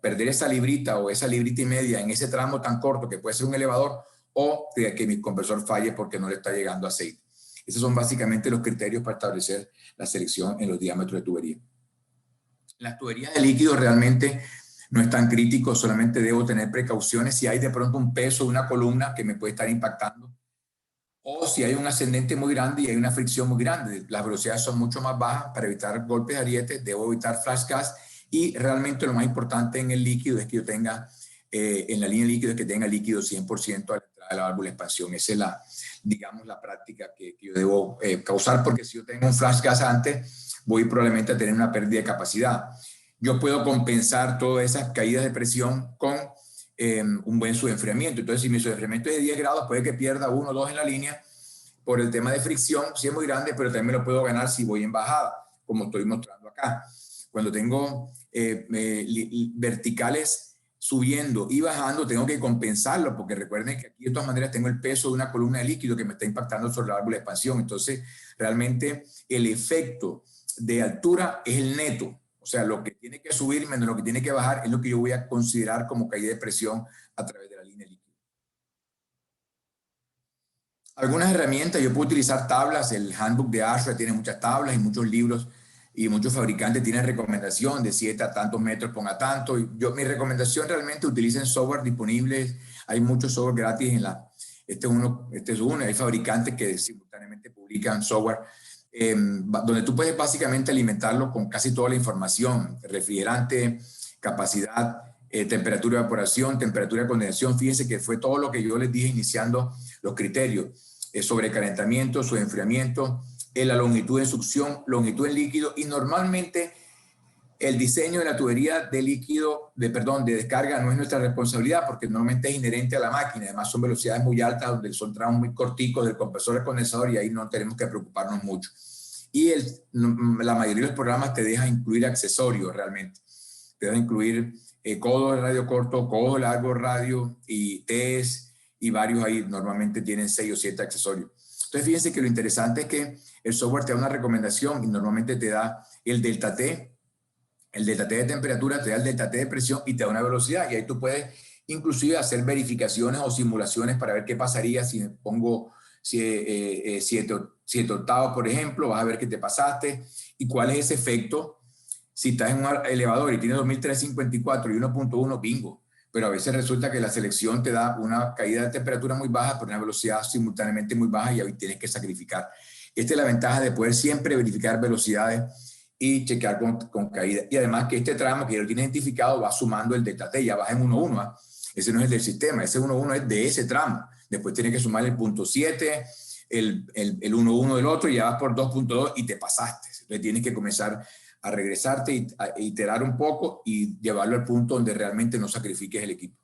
Perder esa librita o esa librita y media en ese tramo tan corto que puede ser un elevador, o que mi compresor falle porque no le está llegando aceite. Esos son básicamente los criterios para establecer la selección en los diámetros de tubería. Las tuberías de líquido realmente no es tan crítico, solamente debo tener precauciones si hay de pronto un peso de una columna que me puede estar impactando, o si hay un ascendente muy grande y hay una fricción muy grande. Las velocidades son mucho más bajas. Para evitar golpes de ariete debo evitar flash gas, y realmente lo más importante en el líquido es que yo tenga, en la línea de líquido, es que tenga líquido 100% a la entrada de la válvula de expansión. Esa es digamos, la práctica que yo debo causar, porque si yo tengo un flash gas antes, voy probablemente a tener una pérdida de capacidad. Yo puedo compensar todas esas caídas de presión con un buen subenfriamiento. Entonces, si mi subenfriamiento es de 10 grados, puede que pierda 1 o 2 en la línea por el tema de fricción, si es muy grande, pero también me lo puedo ganar si voy en bajada, como estoy mostrando acá. Cuando tengo verticales subiendo y bajando, tengo que compensarlo, porque recuerden que aquí de todas maneras tengo el peso de una columna de líquido que me está impactando sobre la válvula de expansión. Entonces, realmente el efecto de altura es el neto. O sea, lo que tiene que subir menos lo que tiene que bajar es lo que yo voy a considerar como caída de presión a través de la línea líquida. Algunas herramientas, yo puedo utilizar tablas. El handbook de ASHRAE tiene muchas tablas y muchos libros, y muchos fabricantes tienen recomendación de 7 a tantos metros, ponga tanto. Mi recomendación realmente, utilicen software disponibles. Hay muchos software gratis en la... Este es uno. Hay fabricantes que simultáneamente publican software donde tú puedes básicamente alimentarlo con casi toda la información: refrigerante, capacidad, temperatura de evaporación, temperatura de condensación. Fíjense que fue todo lo que yo les dije iniciando los criterios: sobrecalentamiento, enfriamiento, la longitud de succión, longitud en líquido, y normalmente el diseño de la tubería de líquido, de descarga, no es nuestra responsabilidad, porque normalmente es inherente a la máquina. Además son velocidades muy altas, donde son tramos muy corticos del compresor al condensador, y ahí no tenemos que preocuparnos mucho. Y la mayoría de los programas te deja incluir accesorios realmente. Te deja incluir codos de radio corto, codos de largo radio, y Ts, y varios ahí normalmente tienen 6 o 7 accesorios. Entonces fíjense que lo interesante es que el software te da una recomendación y normalmente te da el delta T. El delta T de temperatura te da el delta T de presión y te da una velocidad, y ahí tú puedes inclusive hacer verificaciones o simulaciones para ver qué pasaría si pongo 7 octavos, por ejemplo. Vas a ver qué te pasaste y cuál es ese efecto. Si estás en un elevador y tienes 2354 y 1.1, bingo. Pero a veces resulta que la selección te da una caída de temperatura muy baja, pero una velocidad simultáneamente muy baja, y ahí tienes que sacrificar. Esta es la ventaja de poder siempre verificar velocidades y chequear con caída. Y además que este tramo que ya lo tienes identificado va sumando el delta T, ya vas en 1.1. ¿eh? Ese no es el del sistema, ese 1.1 es de ese tramo. Después tienes que sumar el 0.7, el 1.1 del otro, y ya vas por 2.2 y te pasaste. Entonces tienes que comenzar a regresarte y a iterar un poco y llevarlo al punto donde realmente no sacrifiques el equipo.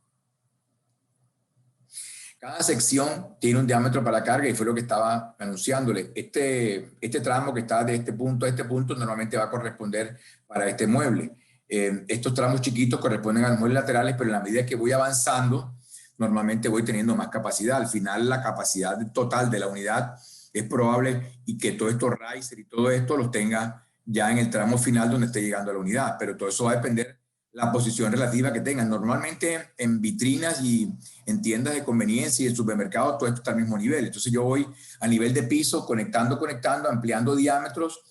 Cada sección tiene un diámetro para carga, y fue lo que estaba anunciándole. Este tramo que está de este punto a este punto normalmente va a corresponder para este mueble. Estos tramos chiquitos corresponden a los muebles laterales, pero en la medida que voy avanzando, normalmente voy teniendo más capacidad. Al final, la capacidad total de la unidad es probable y que todos estos riser y todo esto los tenga ya en el tramo final donde esté llegando a la unidad, pero todo eso va a depender la posición relativa que tengan. Normalmente en vitrinas y en tiendas de conveniencia y en supermercados todo esto está al mismo nivel. Entonces yo voy a nivel de piso, conectando, ampliando diámetros,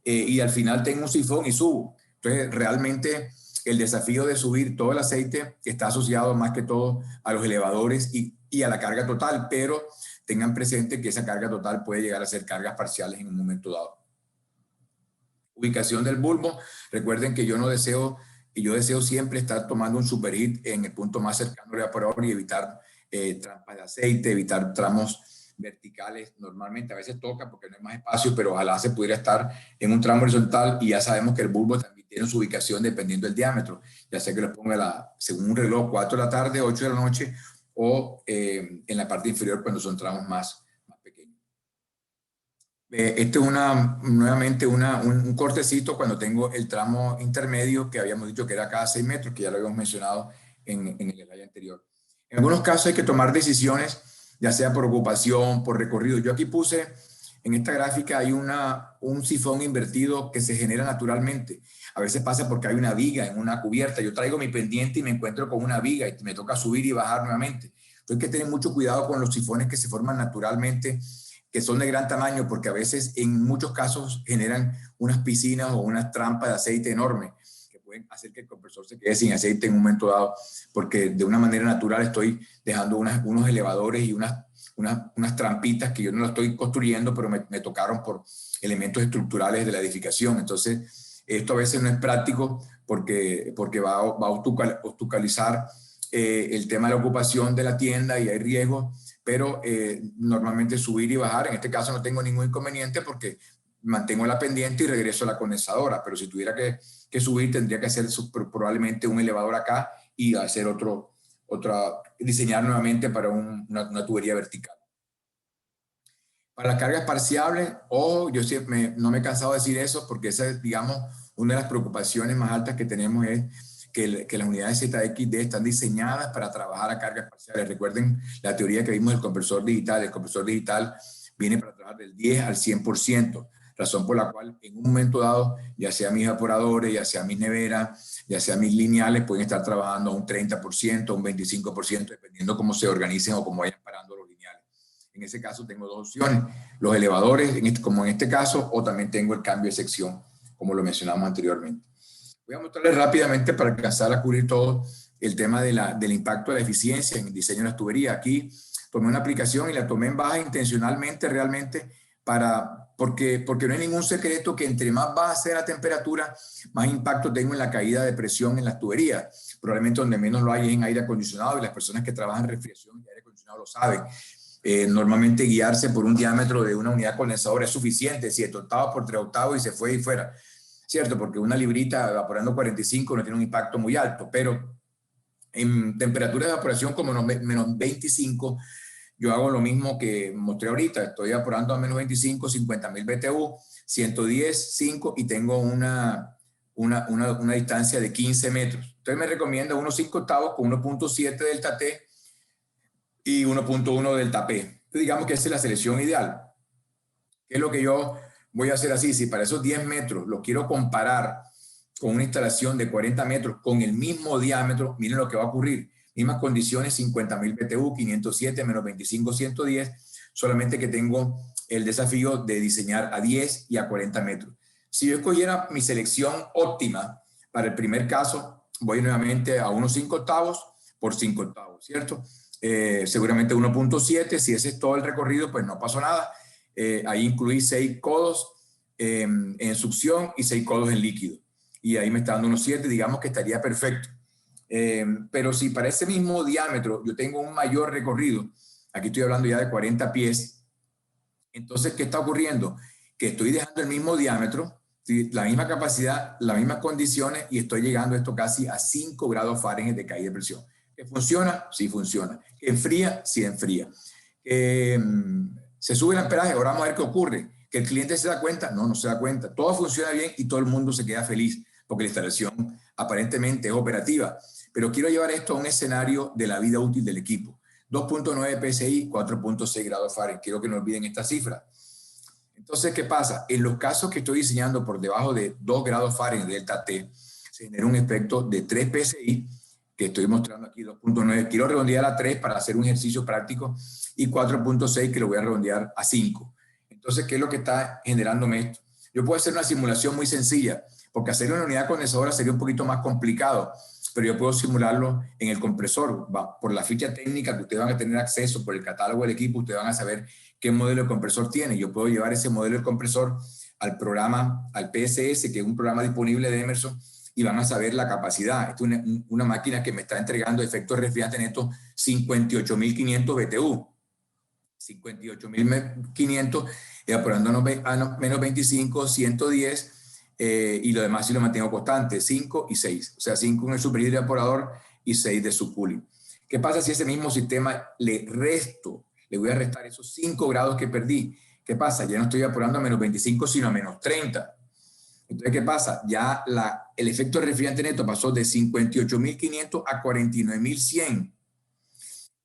y al final tengo un sifón y subo. Entonces realmente el desafío de subir todo el aceite está asociado más que todo a los elevadores y a la carga total, pero tengan presente que esa carga total puede llegar a ser cargas parciales en un momento dado. Ubicación del bulbo. Recuerden que yo deseo siempre estar tomando un superhit en el punto más cercano al evaporador y evitar trampas de aceite, evitar tramos verticales. Normalmente a veces toca porque no hay más espacio, pero ojalá se pudiera estar en un tramo horizontal, y ya sabemos que el bulbo también tiene su ubicación dependiendo del diámetro. Ya sea que lo ponga según un reloj 4 de la tarde, 8 de la noche, o en la parte inferior cuando son tramos más pequeños. Este es nuevamente un cortecito cuando tengo el tramo intermedio, que habíamos dicho que era cada 6 metros, que ya lo habíamos mencionado en el slide anterior. En algunos casos hay que tomar decisiones, ya sea por ocupación, por recorrido. Yo aquí puse, en esta gráfica hay un sifón invertido que se genera naturalmente. A veces pasa porque hay una viga en una cubierta. Yo traigo mi pendiente y me encuentro con una viga y me toca subir y bajar nuevamente. Entonces hay que tener mucho cuidado con los sifones que se forman naturalmente, que son de gran tamaño, porque a veces en muchos casos generan unas piscinas o unas trampas de aceite enormes que pueden hacer que el compresor se quede sin aceite en un momento dado, porque de una manera natural estoy dejando unos elevadores y unas trampitas que yo no las estoy construyendo, pero me tocaron por elementos estructurales de la edificación. Entonces esto a veces no es práctico porque va a obstaculizar el tema de la ocupación de la tienda, y hay riesgo. Pero normalmente subir y bajar, en este caso no tengo ningún inconveniente porque mantengo la pendiente y regreso a la condensadora. Pero si tuviera que subir, tendría que hacer probablemente un elevador acá y hacer diseñar nuevamente para una tubería vertical. Para las cargas parciales, yo siempre no me he cansado de decir eso, porque esa es, digamos, una de las preocupaciones más altas que tenemos, es que las unidades ZXD están diseñadas para trabajar a cargas parciales. Recuerden la teoría que vimos del compresor digital. El compresor digital viene para trabajar del 10 al 100%, razón por la cual en un momento dado, ya sea mis evaporadores, ya sea mis neveras, ya sea mis lineales, pueden estar trabajando a un 30%, un 25%, dependiendo cómo se organicen o cómo vayan parando los lineales. En ese caso tengo dos opciones, los elevadores, como en este caso, o también tengo el cambio de sección, como lo mencionamos anteriormente. Voy a mostrarles rápidamente para alcanzar a cubrir todo el tema del impacto de la eficiencia en el diseño de las tuberías. Aquí tomé una aplicación y la tomé en baja intencionalmente realmente porque no hay ningún secreto que entre más baja sea la temperatura, más impacto tengo en la caída de presión en las tuberías. Probablemente donde menos lo hay es en aire acondicionado y las personas que trabajan en refrigeración y aire acondicionado lo saben. Normalmente guiarse por un diámetro de una unidad condensadora es suficiente, 7 octavos por 3 octavos y se fue y fuera. ¿Cierto? Porque una librita evaporando 45 no tiene un impacto muy alto, pero en temperatura de evaporación como menos 25, yo hago lo mismo que mostré ahorita. Estoy evaporando a menos 25, 50.000 BTU, 110, 5 y tengo una distancia de 15 metros. Entonces me recomienda unos 5 octavos con 1.7 delta T y 1.1 delta P. Entonces digamos que esa es la selección ideal. ¿Qué es lo que yo voy a hacer así? Si para esos 10 metros lo quiero comparar con una instalación de 40 metros con el mismo diámetro, miren lo que va a ocurrir. Mismas condiciones, 50.000 BTU, 507, menos 25, 110, solamente que tengo el desafío de diseñar a 10 y a 40 metros. Si yo escogiera mi selección óptima para el primer caso, voy nuevamente a unos 5 octavos por 5 octavos, ¿cierto? Seguramente 1.7, si ese es todo el recorrido, pues no pasó nada. Ahí incluí 6 codos en succión y 6 codos en líquido. Y ahí me está dando unos 7, digamos que estaría perfecto. Pero si para ese mismo diámetro yo tengo un mayor recorrido, aquí estoy hablando ya de 40 pies, entonces, ¿qué está ocurriendo? Que estoy dejando el mismo diámetro, la misma capacidad, las mismas condiciones y estoy llegando esto casi a 5 grados Fahrenheit de caída de presión. ¿Que funciona? Sí funciona. ¿Que enfría? Sí enfría. ¿Se sube el amperaje? Ahora vamos a ver qué ocurre. ¿Que el cliente se da cuenta? No, no se da cuenta. Todo funciona bien y todo el mundo se queda feliz porque la instalación aparentemente es operativa. Pero quiero llevar esto a un escenario de la vida útil del equipo. 2.9 PSI, 4.6 grados Fahrenheit. Quiero que no olviden esta cifra. Entonces, ¿qué pasa? En los casos que estoy diseñando por debajo de 2 grados Fahrenheit delta T, se genera un efecto de 3 PSI, que estoy mostrando aquí, 2.9. Quiero redondear a 3 para hacer un ejercicio práctico y 4.6 que lo voy a redondear a 5. Entonces, ¿qué es lo que está generándome esto? Yo puedo hacer una simulación muy sencilla, porque hacer una unidad condensadora sería un poquito más complicado, pero yo puedo simularlo en el compresor. Por la ficha técnica que ustedes van a tener acceso, por el catálogo del equipo, ustedes van a saber qué modelo de compresor tiene. Yo puedo llevar ese modelo de compresor al programa, al PSS, que es un programa disponible de Emerson, y van a saber la capacidad. Esta es una máquina que me está entregando efecto refrigerante neto 58.500 BTU. 58.500, evaporando a menos 25, 110, y lo demás sí lo mantengo constante, 5 y 6. O sea, 5 en el superhídrico evaporador y 6 de subcooling. ¿Qué pasa si ese mismo sistema le voy a restar esos 5 grados que perdí? ¿Qué pasa? Ya no estoy evaporando a menos 25, sino a menos 30. Entonces, ¿qué pasa? Ya el efecto refrigerante neto pasó de 58.500 a 49.100.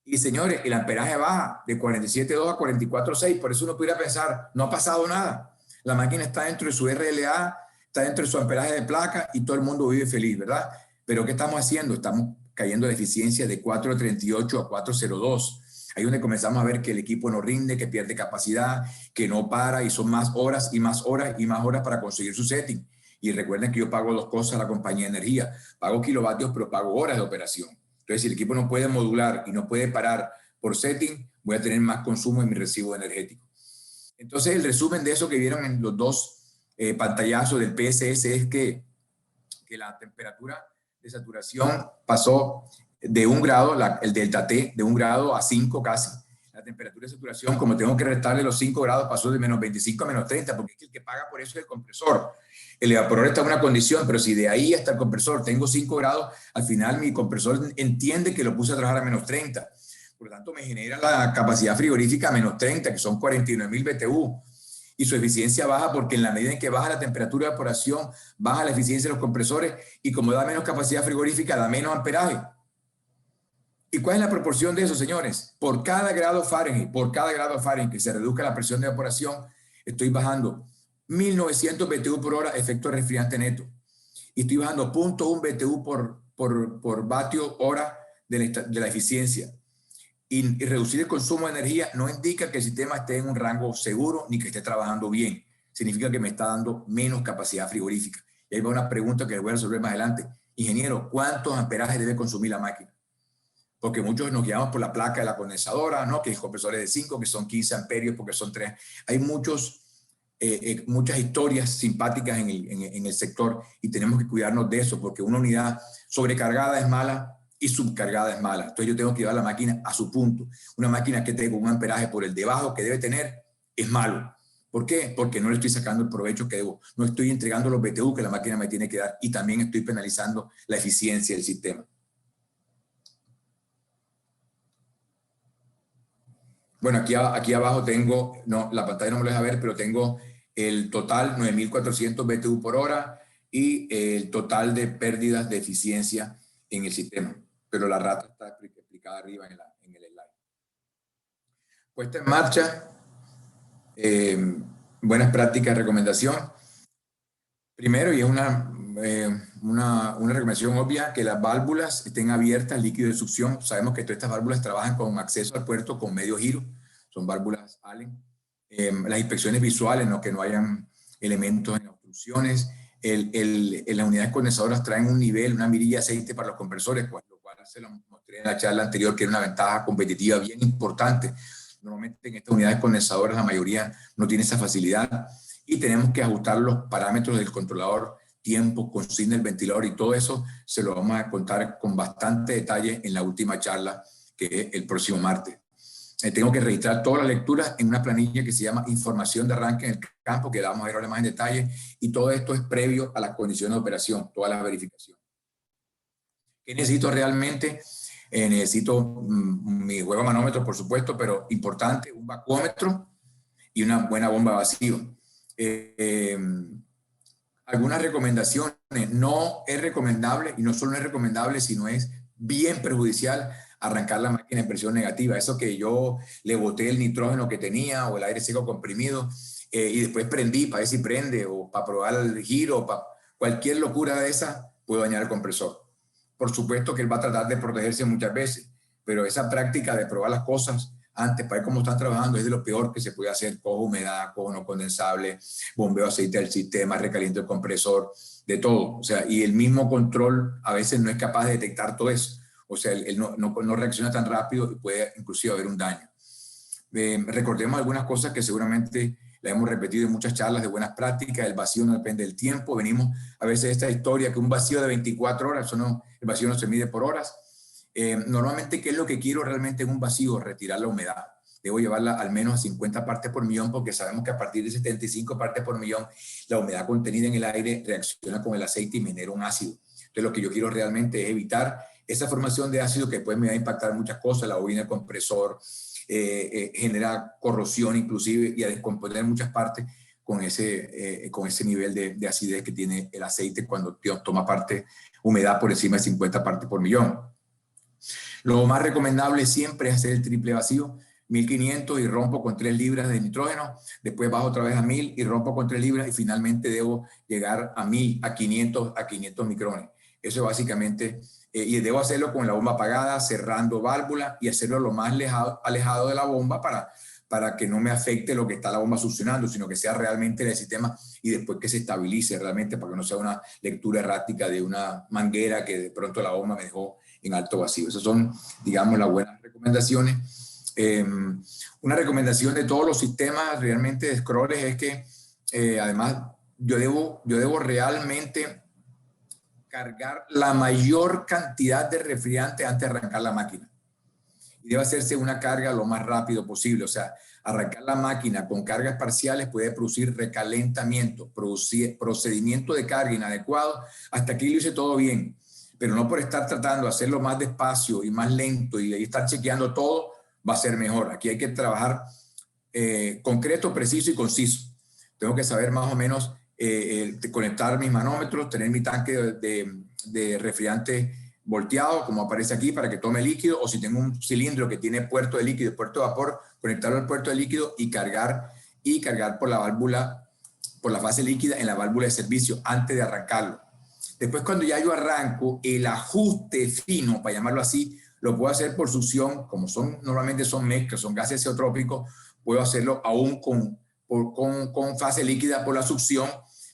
Y señores, el amperaje baja de 47.2 a 44.6. Por eso uno pudiera pensar, no ha pasado nada. La máquina está dentro de su RLA, está dentro de su amperaje de placa y todo el mundo vive feliz, ¿verdad? Pero ¿qué estamos haciendo? Estamos cayendo de eficiencia de 4.38 a 4.02. Ahí donde comenzamos a ver que el equipo no rinde, que pierde capacidad, que no para y son más horas y más horas y más horas para conseguir su setting. Y recuerden que yo pago dos cosas a la compañía de energía. Pago kilovatios, pero pago horas de operación. Entonces, si el equipo no puede modular y no puede parar por setting, voy a tener más consumo en mi recibo energético. Entonces, el resumen de eso que vieron en los dos pantallazos del PSS es que la temperatura de saturación pasó de 1 grado, el delta T, de 1 grado a 5 casi. La temperatura de saturación, como tengo que restarle los 5 grados, pasó de menos 25 a menos 30, porque es que el que paga por eso es el compresor. El evaporador está en una condición, pero si de ahí hasta el compresor tengo 5 grados, al final mi compresor entiende que lo puse a trabajar a menos 30. Por lo tanto, me genera la capacidad frigorífica a menos 30, que son 49.000 BTU. y su eficiencia baja porque en la medida en que baja la temperatura de evaporación, baja la eficiencia de los compresores y como da menos capacidad frigorífica, da menos amperaje. ¿Y cuál es la proporción de eso, señores? Por cada grado Fahrenheit que se reduzca la presión de evaporación, estoy bajando 1900 BTU por hora efecto resfriante neto. Y estoy bajando 0.1 BTU por vatio hora de la eficiencia. Y reducir el consumo de energía no indica que el sistema esté en un rango seguro ni que esté trabajando bien. Significa que me está dando menos capacidad frigorífica. Y ahí va una pregunta que les voy a resolver más adelante. Ingeniero, ¿cuántos amperajes debe consumir la máquina? Porque muchos nos guiamos por la placa de la condensadora, ¿no? Que es compresores de 5, que son 15 amperios, porque son 3. Hay muchas historias simpáticas en el sector y tenemos que cuidarnos de eso, porque una unidad sobrecargada es mala y subcargada es mala. Entonces yo tengo que llevar la máquina a su punto. Una máquina que tenga un amperaje por el debajo que debe tener es malo. ¿Por qué? Porque no le estoy sacando el provecho que debo. No estoy entregando los BTU que la máquina me tiene que dar y también estoy penalizando la eficiencia del sistema. Bueno, aquí abajo tengo, no, la pantalla no me lo deja ver, pero tengo el total 9.400 BTU por hora y el total de pérdidas de eficiencia en el sistema. Pero la rata está explicada arriba en el slide. Puesta en marcha, buenas prácticas, recomendación. Primero, y es una recomendación obvia, que las válvulas estén abiertas, líquido de succión. Sabemos que todas estas válvulas trabajan con acceso al puerto con medio giro, son válvulas Allen. Las inspecciones visuales, ¿no? Que no hayan elementos en obstrucciones. Las unidades condensadoras traen un nivel, una mirilla de aceite para los compresores, pues, lo cual se lo mostré en la charla anterior, que era una ventaja competitiva bien importante. Normalmente en estas unidades condensadoras la mayoría no tiene esa facilidad y tenemos que ajustar los parámetros del controlador, tiempo, consigna, el ventilador y todo eso se lo vamos a contar con bastante detalle en la última charla, que es el próximo martes. Tengo que registrar todas las lecturas en una planilla que se llama información de arranque en el campo, que la vamos a ver ahora más en detalle, y todo esto es previo a las condiciones de operación, todas las verificaciones. ¿Qué necesito realmente? Necesito mi juego manómetro, por supuesto, pero importante, un vacuómetro y una buena bomba de vacío. Algunas recomendaciones. No es recomendable, y no solo no es recomendable, sino es bien perjudicial arrancar la máquina en presión negativa. Eso que yo le boté el nitrógeno que tenía o el aire seco comprimido y después prendí para ver si prende o para probar el giro, para cualquier locura de esa, puede dañar el compresor. Por supuesto que él va a tratar de protegerse muchas veces, pero esa práctica de probar las cosas antes para ver cómo están trabajando es de lo peor que se puede hacer. Cojo humedad, cojo no condensable, bombeo aceite del sistema, recaliento el compresor, de todo. O sea, y el mismo control a veces no es capaz de detectar todo eso. O sea, él no reacciona tan rápido y puede inclusive haber un daño. Recordemos algunas cosas que seguramente la hemos repetido en muchas charlas de buenas prácticas. El vacío no depende del tiempo. Venimos a veces de esta historia que un vacío de 24 horas, el vacío no se mide por horas. Normalmente, ¿qué es lo que quiero realmente en un vacío? Retirar la humedad. Debo llevarla al menos a 50 partes por millón, porque sabemos que a partir de 75 partes por millón, la humedad contenida en el aire reacciona con el aceite y me genera un ácido. Entonces, lo que yo quiero realmente es evitar esa formación de ácido que después me va a impactar muchas cosas, la bobina del compresor, genera corrosión inclusive y a descomponer muchas partes con ese nivel de acidez que tiene el aceite cuando toma humedad por encima de 50 partes por millón. Lo más recomendable siempre es hacer el triple vacío, 1500 y rompo con 3 libras de nitrógeno, después bajo otra vez a 1000 y rompo con 3 libras y finalmente debo llegar a 1000, a 500 micrones. Eso es básicamente, y debo hacerlo con la bomba apagada, cerrando válvula y hacerlo lo más alejado de la bomba para que no me afecte lo que está la bomba succionando, sino que sea realmente el sistema y después que se estabilice realmente para que no sea una lectura errática de una manguera que de pronto la bomba me dejó en alto vacío. Esas son, digamos, las buenas recomendaciones. Una recomendación de todos los sistemas realmente de scrollers es que además yo debo realmente cargar la mayor cantidad de refrigerante antes de arrancar la máquina. Y debe hacerse una carga lo más rápido posible. O sea, arrancar la máquina con cargas parciales puede producir recalentamiento, procedimiento de carga inadecuado. Hasta aquí lo hice todo bien, pero no por estar tratando de hacerlo más despacio y más lento y estar chequeando todo, va a ser mejor. Aquí hay que trabajar concreto, preciso y conciso. tengo que saber más o menos conectar mis manómetros, tener mi tanque de refrigerante volteado, como aparece aquí, para que tome líquido, o si tengo un cilindro que tiene puerto de líquido y puerto de vapor, conectarlo al puerto de líquido y cargar por la válvula, por la fase líquida en la válvula de servicio antes de arrancarlo. Después, cuando ya yo arranco, el ajuste fino, para llamarlo así, lo puedo hacer por succión, como normalmente son mezclas, son gases azeotrópicos, puedo hacerlo aún con fase líquida por la succión,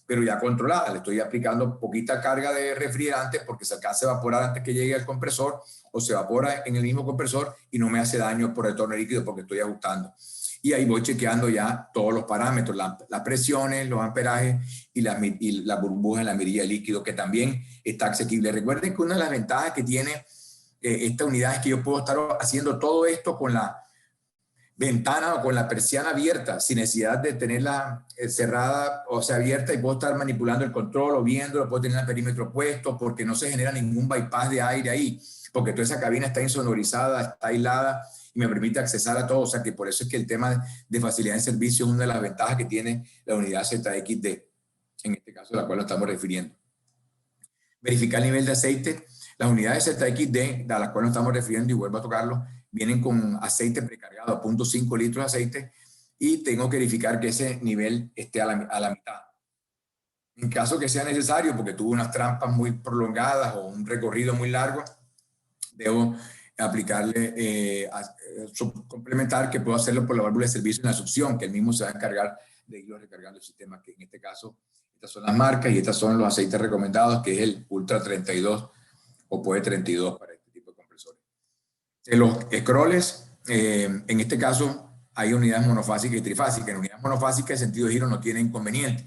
pero ya controlada. Le estoy aplicando poquita carga de refrigerante porque se alcanza a evaporar antes que llegue al compresor, o se evapora en el mismo compresor y no me hace daño por retorno líquido porque estoy ajustando. Y ahí voy chequeando ya todos los parámetros, las presiones, los amperajes y la burbuja en la mirilla de líquido, que también está asequible. Recuerden que una de las ventajas que tiene esta unidad es que yo puedo estar haciendo todo esto con la ventana o con la persiana abierta, sin necesidad de tenerla cerrada, o sea, abierta, y puedo estar manipulando el control o viéndolo, puedo tener el perímetro puesto, porque no se genera ningún bypass de aire ahí, porque toda esa cabina está insonorizada, está aislada y me permite accesar a todo. O sea, que por eso es que el tema de facilidad de servicio es una de las ventajas que tiene la unidad ZXD, en este caso a la cual nos estamos refiriendo. Verificar el nivel de aceite. Las unidades ZXD, a las cuales nos estamos refiriendo, y vuelvo a tocarlo, vienen con aceite precargado, 0.5 litros de aceite, y tengo que verificar que ese nivel esté a la mitad. En caso que sea necesario, porque tuve unas trampas muy prolongadas o un recorrido muy largo, debo aplicarle, complementar, que puedo hacerlo por la válvula de servicio en la succión, que el mismo se va a encargar de irlo recargando el sistema, que en este caso, estas son las marcas y estas son los aceites recomendados, que es el Ultra 32 o POE 32 para este tipo de compresores. Los scrolls, en este caso, hay unidades monofásicas y trifásicas. En unidades monofásicas, el sentido de giro no tiene inconveniente,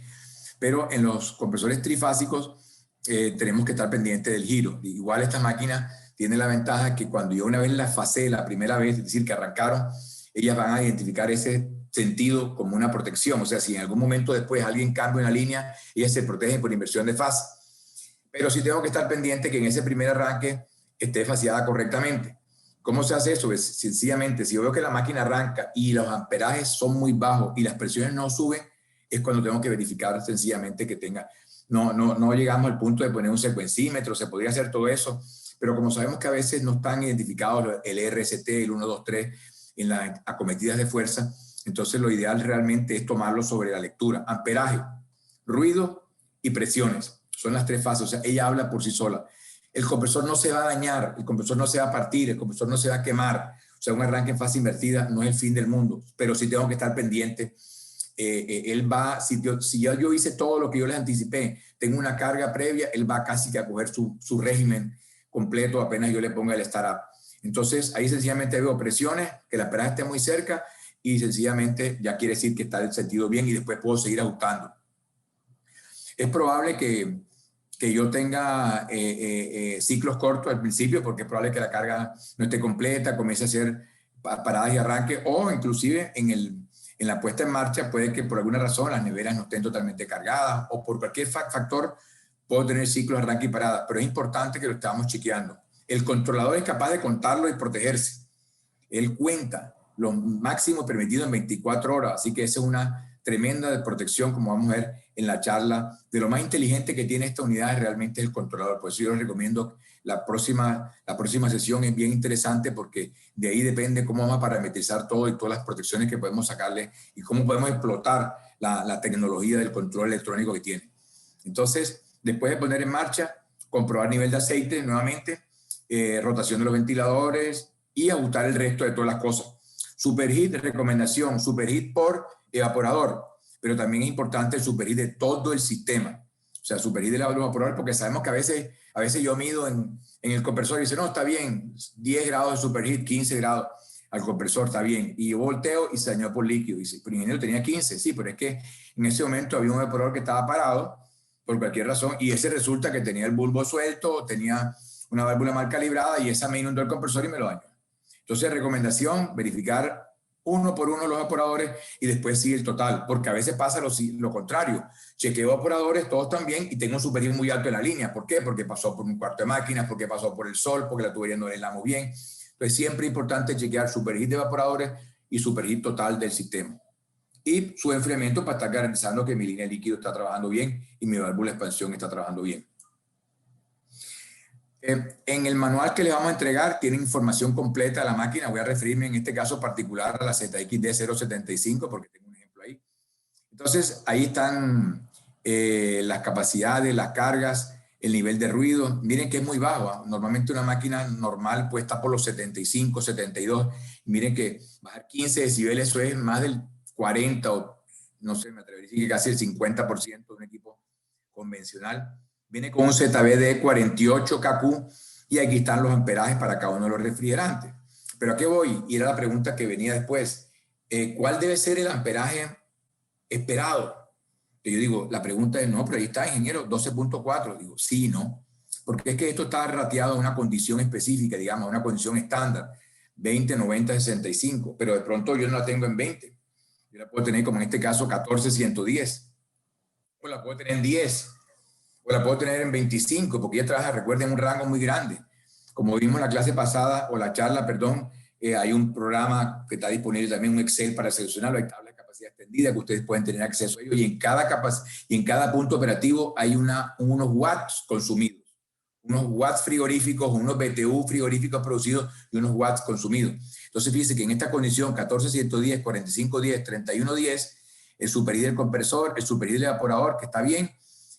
pero en los compresores trifásicos tenemos que estar pendientes del giro. Igual esta máquina tiene la ventaja que cuando yo una vez las fasé la primera vez, es decir, que arrancaron, ellas van a identificar ese sentido como una protección. O sea, si en algún momento después alguien cambia una línea, ellas se protegen por inversión de fase. Pero sí tengo que estar pendiente que en ese primer arranque esté faseada correctamente. ¿Cómo se hace eso? Pues sencillamente, si yo veo que la máquina arranca y los amperajes son muy bajos y las presiones no suben, es cuando tengo que verificar sencillamente que tenga. No llegamos al punto de poner un secuencímetro, se podría hacer todo eso, pero como sabemos que a veces no están identificados el RST, el 1, 2, 3 en las acometidas de fuerza, entonces lo ideal realmente es tomarlo sobre la lectura. Amperaje, ruido y presiones. Son las tres fases, o sea, ella habla por sí sola. El compresor no se va a dañar, el compresor no se va a partir, el compresor no se va a quemar. O sea, un arranque en fase invertida no es el fin del mundo, pero sí tengo que estar pendiente. Él va, si yo hice todo lo que yo les anticipé, tengo una carga previa, él va casi que a coger su régimen completo apenas yo le ponga el startup. Entonces, ahí sencillamente veo presiones, que la amperaje esté muy cerca y sencillamente ya quiere decir que está el sentido bien y después puedo seguir ajustando. Es probable que yo tenga ciclos cortos al principio, porque es probable que la carga no esté completa, comience a hacer paradas y arranque, o inclusive en la puesta en marcha puede que por alguna razón las neveras no estén totalmente cargadas, o por cualquier factor puedo tener ciclos de arranque y parada, pero es importante que lo estamos chequeando. El controlador es capaz de contarlo y protegerse. Él cuenta lo máximo permitido en 24 horas, así que esa es una tremenda de protección, como vamos a ver en la charla. De lo más inteligente que tiene esta unidad es realmente el controlador. Por eso yo les recomiendo la próxima sesión, es bien interesante porque de ahí depende cómo vamos a parametrizar todo y todas las protecciones que podemos sacarle y cómo podemos explotar la tecnología del control electrónico que tiene. Entonces, después de poner en marcha, comprobar nivel de aceite nuevamente, rotación de los ventiladores y ajustar el resto de todas las cosas. Superheat, recomendación, superheat por evaporador, pero también es importante el superheat de todo el sistema. O sea, superheat del evaporador, porque sabemos que a veces yo mido en el compresor y dice, no, está bien, 10 grados de superheat, 15 grados al compresor, está bien. Y yo volteo y se dañó por líquido. Y dice, pero ingeniero tenía 15, sí, pero es que en ese momento había un evaporador que estaba parado por cualquier razón y ese resulta que tenía el bulbo suelto, tenía una válvula mal calibrada y esa me inundó el compresor y me lo dañó. Entonces, recomendación, verificar uno por uno los evaporadores y después sigue el total, porque a veces pasa lo contrario. Chequeo evaporadores, todos están bien y tengo un superheat muy alto en la línea. ¿Por qué? Porque pasó por un cuarto de máquinas, porque pasó por el sol, porque la tubería no le lamo bien. Entonces, siempre es importante chequear superheat de evaporadores y superheat total del sistema. y su enfriamiento para estar garantizando que mi línea de líquido está trabajando bien y mi válvula de expansión está trabajando bien. En el manual que les vamos a entregar tienen información completa de la máquina. Voy a referirme en este caso particular a la ZXD075 porque tengo un ejemplo ahí. Entonces, ahí están las capacidades, las cargas, el nivel de ruido. Miren que es muy bajo, ¿eh? Normalmente una máquina normal puede estar por los 75, 72. Miren que bajar 15 decibeles, eso es más del 40 o no sé, me atrevería a decir que casi el 50% de un equipo convencional. Viene con un ZBD 48 KQ y aquí están los amperajes para cada uno de los refrigerantes. Pero ¿a qué voy? Y era la pregunta que venía después. ¿Cuál debe ser el amperaje esperado? Que yo digo, la pregunta es, no, pero ahí está, ingeniero, 12.4. Digo, sí, no. Porque es que esto está rateado a una condición específica, digamos, a una condición estándar, 20, 90, 65. Pero de pronto yo no la tengo en 20. Yo la puedo tener como en este caso 14, 110. O la puedo tener en 10. O la puedo tener en 25, porque ella trabaja, recuerden, un rango muy grande. Como vimos en la clase pasada, o la charla, perdón, hay un programa que está disponible también, un Excel para seleccionarlo, hay tabla de capacidad extendida que ustedes pueden tener acceso a ello, y en cada punto operativo hay unos watts consumidos, unos watts frigoríficos, unos BTU frigoríficos producidos y unos watts consumidos. Entonces, fíjense que en esta condición, 14-110, 45-10, 31-10, el superhídrico del compresor, el superhídrico del evaporador, que está bien,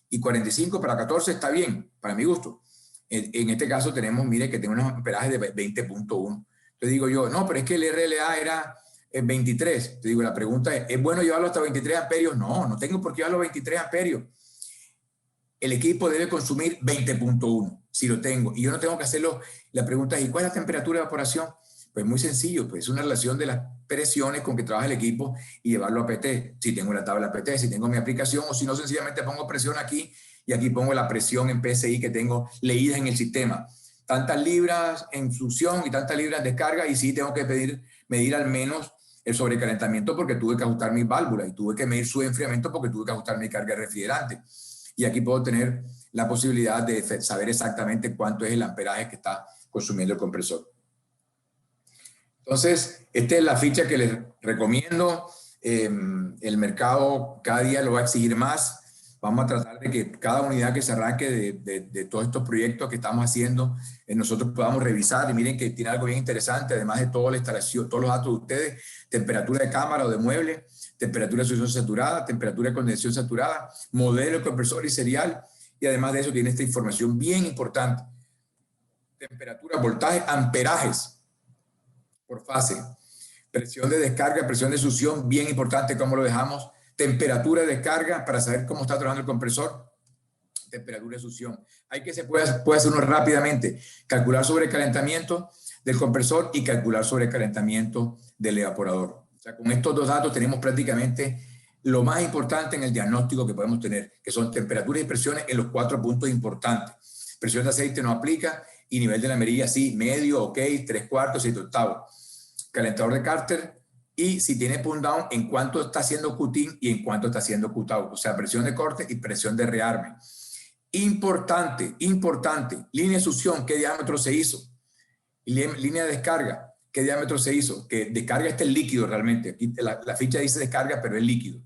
y 45 para 14 está bien, para mi gusto. En este caso tenemos, mire, que tiene unos amperajes de 20.1. Entonces digo yo, no, pero es que el RLA era 23. Entonces digo, la pregunta ¿es bueno llevarlo hasta 23 amperios? No, no tengo por qué llevarlo a 23 amperios. El equipo debe consumir 20.1, si lo tengo. Y yo no tengo que hacerlo. La pregunta es, ¿y cuál es la temperatura de evaporación? Pues muy sencillo, pues es una relación de las presiones con que trabaja el equipo y llevarlo a PT. Si tengo la tabla PT, si tengo mi aplicación, o si no, sencillamente pongo presión aquí y aquí pongo la presión en PSI que tengo leída en el sistema. Tantas libras en succión y tantas libras en descarga, y sí tengo que medir al menos el sobrecalentamiento porque tuve que ajustar mis válvulas, y tuve que medir su enfriamiento porque tuve que ajustar mi carga de refrigerante. Y aquí puedo tener la posibilidad de saber exactamente cuánto es el amperaje que está consumiendo el compresor. Entonces, esta es la ficha que les recomiendo. El mercado cada día lo va a exigir más. Vamos a tratar de que cada unidad que se arranque de todos estos proyectos que estamos haciendo, nosotros podamos revisar. Y miren que tiene algo bien interesante, además de toda la instalación, todos los datos de ustedes: temperatura de cámara o de mueble, temperatura de succión saturada, temperatura de condensación saturada, modelo de compresor y serial. Y además de eso tiene esta información bien importante: temperatura, voltaje, amperajes por fase, presión de descarga, presión de succión, bien importante cómo lo dejamos, temperatura de descarga para saber cómo está trabajando el compresor, temperatura de succión. Hay que se puede hacer uno rápidamente: calcular sobrecalentamiento del compresor y calcular sobrecalentamiento del evaporador. O sea, con estos dos datos tenemos prácticamente lo más importante en el diagnóstico que podemos tener, que son temperaturas y presiones en los 4 puntos importantes. Presión de aceite no aplica, y nivel de la merilla sí, medio, ok, 3/4, 7/8. Calentador de Carter, y si tiene pull down, en cuánto está haciendo Q-in y en cuánto está haciendo Q-out, o sea, presión de corte y presión de rearme. Importante, importante, línea de succión, ¿qué diámetro se hizo? Línea de descarga, ¿qué diámetro se hizo? Que descarga este líquido realmente, aquí la ficha dice descarga, pero es líquido.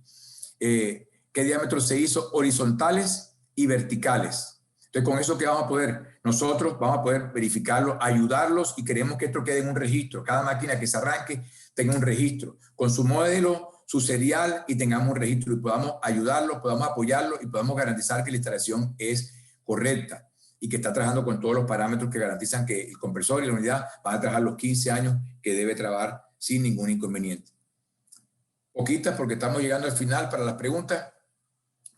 ¿Qué diámetro se hizo? Horizontales y verticales. Entonces, con eso, ¿qué vamos a poder? Nosotros vamos a poder verificarlo, ayudarlos, y queremos que esto quede en un registro. Cada máquina que se arranque tenga un registro con su modelo, su serial, y tengamos un registro y podamos ayudarlos, podamos apoyarlos y podamos garantizar que la instalación es correcta y que está trabajando con todos los parámetros que garantizan que el compresor y la unidad van a trabajar los 15 años que debe trabajar sin ningún inconveniente. Poquitas porque estamos llegando al final para las preguntas.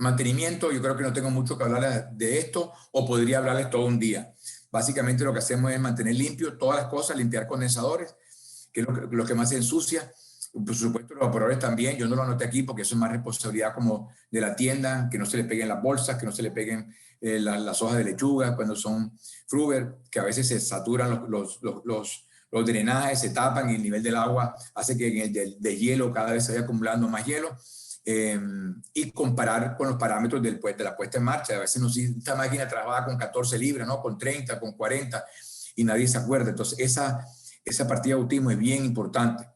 Mantenimiento, yo creo que no tengo mucho que hablar de esto, o podría hablarles todo un día. Básicamente lo que hacemos es mantener limpio todas las cosas, limpiar condensadores, que es lo que más se ensucia. Por supuesto, los evaporadores también. Yo no lo anoté aquí porque eso es más responsabilidad como de la tienda, que no se le peguen las bolsas, que no se le peguen las hojas de lechuga cuando son Fruber, que a veces se saturan los drenajes, se tapan, y el nivel del agua hace que en el de hielo cada vez se vaya acumulando más hielo. Y comparar con los parámetros de la puesta en marcha. A veces esta máquina trabaja con 14 libras, ¿no? Con 30, con 40, y nadie se acuerda. Entonces, esa partida de bautismo es bien importante.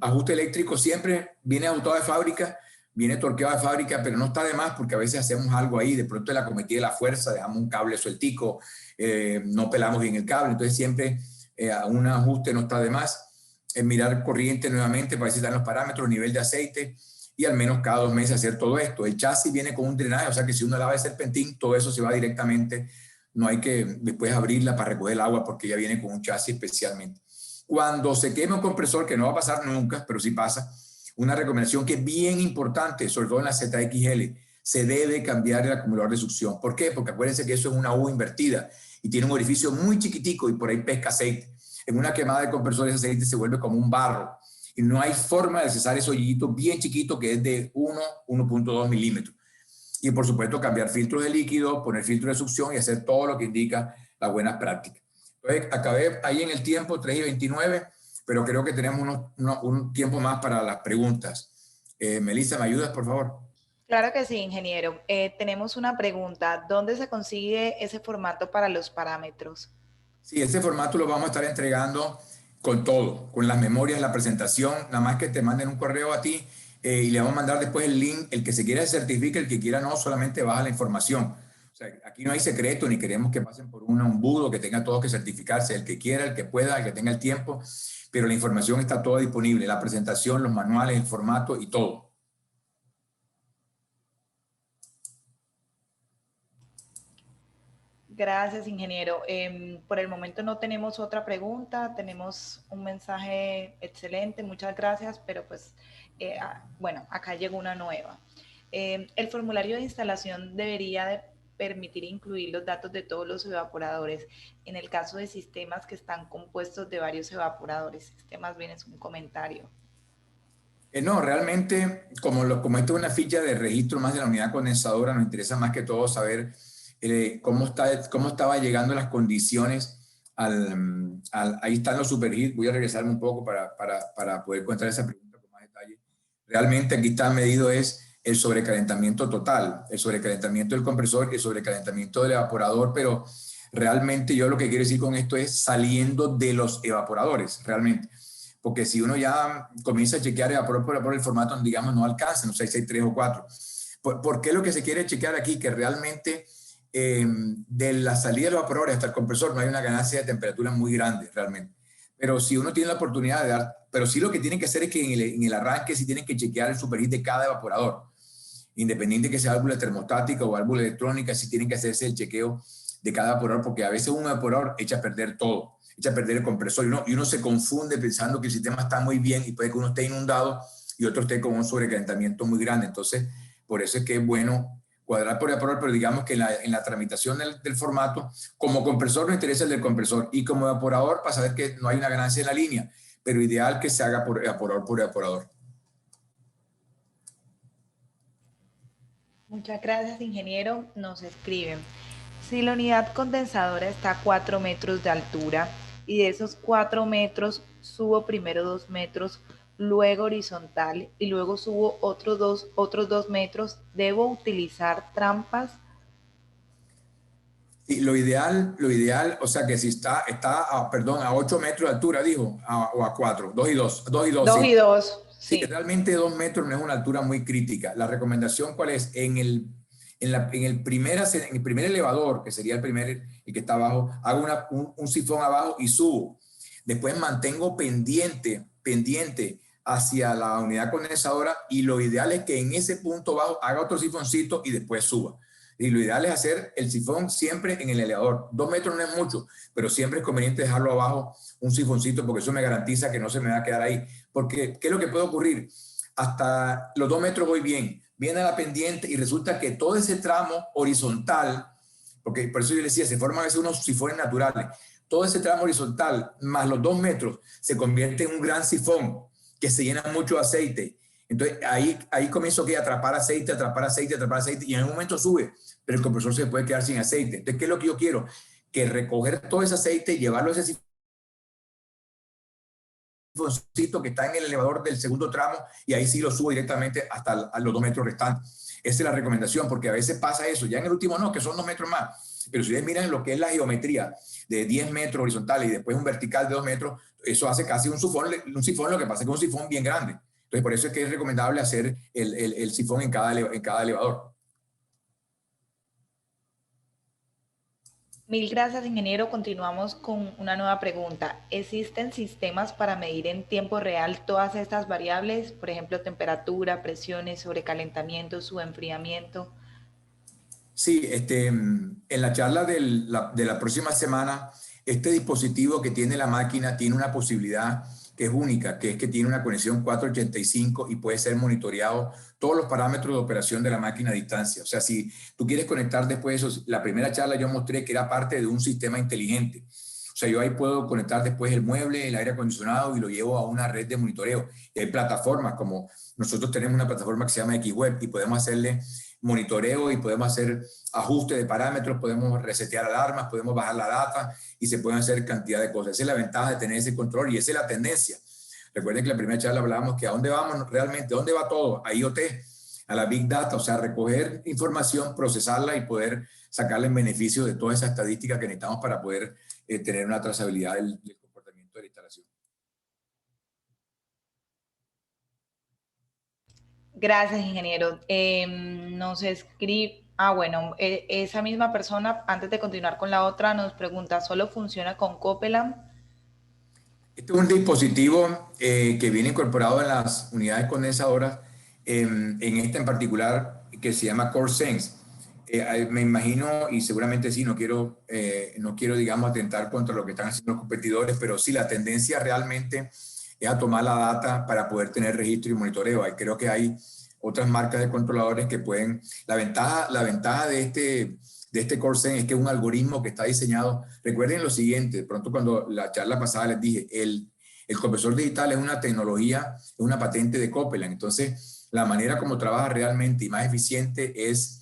Ajuste eléctrico siempre viene ajustado de fábrica, viene torqueado de fábrica, pero no está de más porque a veces hacemos algo ahí, de pronto la cometida de la fuerza, dejamos un cable sueltico, no pelamos bien el cable, entonces siempre un ajuste no está de más. Mirar corriente nuevamente para ver si están los parámetros, nivel de aceite, y al menos cada 2 meses hacer todo esto. El chasis viene con un drenaje, o sea que si uno lava el serpentín, todo eso se va directamente, no hay que después abrirla para recoger el agua porque ya viene con un chasis especialmente. Cuando se queme un compresor, que no va a pasar nunca, pero sí pasa, una recomendación que es bien importante, sobre todo en la ZXL, se debe cambiar el acumulador de succión. ¿Por qué? Porque acuérdense que eso es una U invertida y tiene un orificio muy chiquitico y por ahí pesca aceite. En una quemada de compresor ese aceite se vuelve como un barro y no hay forma de cesar ese hoyito bien chiquito que es de 1.2 milímetros. Y por supuesto cambiar filtros de líquido, poner filtros de succión y hacer todo lo que indica las buenas prácticas. Entonces acabé ahí en el tiempo 3:29, pero creo que tenemos un tiempo más para las preguntas. Melissa, ¿me ayudas por favor? Claro que sí, ingeniero. Tenemos una pregunta. ¿Dónde se consigue ese formato para los parámetros? Sí, ese formato lo vamos a estar entregando con todo, con las memorias, la presentación, nada más que te manden un correo a ti y le vamos a mandar después el link, el que se quiera certifique, el que quiera no, solamente baja la información. O sea, aquí no hay secreto, ni queremos que pasen por un embudo, que tenga todos que certificarse, el que quiera, el que pueda, el que tenga el tiempo, pero la información está toda disponible, la presentación, los manuales, el formato y todo. Gracias, ingeniero. Por el momento no tenemos otra pregunta, tenemos un mensaje excelente, muchas gracias, pero pues, bueno, acá llegó una nueva. El formulario de instalación debería de permitir incluir los datos de todos los evaporadores en el caso de sistemas que están compuestos de varios evaporadores. Este más bien es un comentario. No, realmente, como esto es una ficha de registro más de la unidad condensadora, nos interesa más que todo saber cómo estaba llegando las condiciones ahí están los superheat. Voy a regresarme un poco para poder contestar esa pregunta con más detalle. Realmente aquí está medido es el sobrecalentamiento total, el sobrecalentamiento del compresor, el sobrecalentamiento del evaporador, pero realmente yo lo que quiero decir con esto es saliendo de los evaporadores, realmente. Porque si uno ya comienza a chequear evaporador por el formato, digamos, no alcanza, no sé, 663 o 4. ¿Por qué lo que se quiere chequear aquí? Que realmente de la salida del evaporador hasta el compresor no hay una ganancia de temperatura muy grande realmente. Pero si uno tiene la oportunidad de dar, pero sí lo que tienen que hacer es que en el arranque sí tienen que chequear el superheat de cada evaporador. Independiente que sea válvula termostática o válvula electrónica, sí tienen que hacerse el chequeo de cada evaporador, porque a veces un evaporador echa a perder todo, echa a perder el compresor y uno se confunde pensando que el sistema está muy bien y puede que uno esté inundado y otro esté con un sobrecalentamiento muy grande. Entonces, por eso es que es bueno cuadrar por evaporador, pero digamos que en la tramitación del formato, como compresor nos interesa el del compresor y como evaporador para saber que no hay una ganancia en la línea, pero ideal que se haga por evaporador. Muchas gracias, ingeniero. Nos escriben. Si la unidad condensadora está a 4 metros de altura y de esos 4 metros subo primero 2 metros, luego horizontal y luego subo otros 2 metros, ¿debo utilizar trampas? Sí, lo ideal, o sea que si está a 8 metros de altura, dijo, o a 4, 2 y 2, 2 y 2, 2 sí. y 2, Sí, sí. realmente 2 metros no es una altura muy crítica. La recomendación, ¿cuál es? En el primer elevador, que sería el que está abajo, hago un sifón abajo y subo. Después mantengo pendiente hacia la unidad condensadora y lo ideal es que en ese punto bajo haga otro sifoncito y después suba. Y lo ideal es hacer el sifón siempre en el elevador. 2 metros no es mucho, pero siempre es conveniente dejarlo abajo un sifoncito porque eso me garantiza que no se me va a quedar ahí. Porque, ¿qué es lo que puede ocurrir? Hasta los 2 metros voy bien, viene a la pendiente y resulta que todo ese tramo horizontal, porque por eso yo les decía, se forman a veces unos sifones naturales, todo ese tramo horizontal más los 2 metros se convierte en un gran sifón que se llena mucho de aceite. Entonces ahí comienzo que atrapar aceite y en un momento sube, pero el compresor se puede quedar sin aceite. Entonces, ¿qué es lo que yo quiero? Que recoger todo ese aceite, llevarlo a ese sifoncito que está en el elevador del segundo tramo y ahí sí lo subo directamente hasta los 2 metros restantes. Esa es la recomendación, porque a veces pasa eso. Ya en el último no, que son 2 metros más. Pero si ustedes miran lo que es la geometría de 10 metros horizontales y después un vertical de 2 metros, eso hace casi un sifón, lo que pasa es que es un sifón bien grande. Entonces, por eso es que es recomendable hacer el sifón en cada elevador. Mil gracias, ingeniero. Continuamos con una nueva pregunta. ¿Existen sistemas para medir en tiempo real todas estas variables? Por ejemplo, temperatura, presiones, sobrecalentamiento, subenfriamiento. Sí, en la charla de la próxima semana, este dispositivo que tiene la máquina tiene una posibilidad que es única, que es que tiene una conexión 485 y puede ser monitoreado todos los parámetros de operación de la máquina a distancia. O sea, si tú quieres conectar después eso, la primera charla yo mostré que era parte de un sistema inteligente. O sea, yo ahí puedo conectar después el mueble, el aire acondicionado y lo llevo a una red de monitoreo. Y hay plataformas como nosotros tenemos una plataforma que se llama XWeb y podemos hacerle monitoreo y podemos hacer ajuste de parámetros, podemos resetear alarmas, podemos bajar la data y se pueden hacer cantidad de cosas. Esa es la ventaja de tener ese control y esa es la tendencia. Recuerden que en la primera charla hablábamos que a dónde vamos realmente, ¿dónde va todo? A IoT, a la Big Data, o sea, recoger información, procesarla y poder sacarle en beneficio de toda esa estadística que necesitamos para poder tener una trazabilidad del comportamiento de la instalación. Gracias, ingeniero. Nos escribe, bueno, esa misma persona, antes de continuar con la otra, nos pregunta, ¿solo funciona con Copeland? Este es un dispositivo que viene incorporado en las unidades condensadoras, en esta en particular, que se llama CoreSense. Me imagino, y seguramente sí, no quiero, digamos, atentar contra lo que están haciendo los competidores, pero sí, la tendencia realmente es a tomar la data para poder tener registro y monitoreo. Creo que hay otras marcas de controladores que pueden... La ventaja de este CoreSense es que es un algoritmo que está diseñado. Recuerden lo siguiente, de pronto cuando la charla pasada les dije, el compresor digital es una tecnología, es una patente de Copeland. Entonces, la manera como trabaja realmente y más eficiente es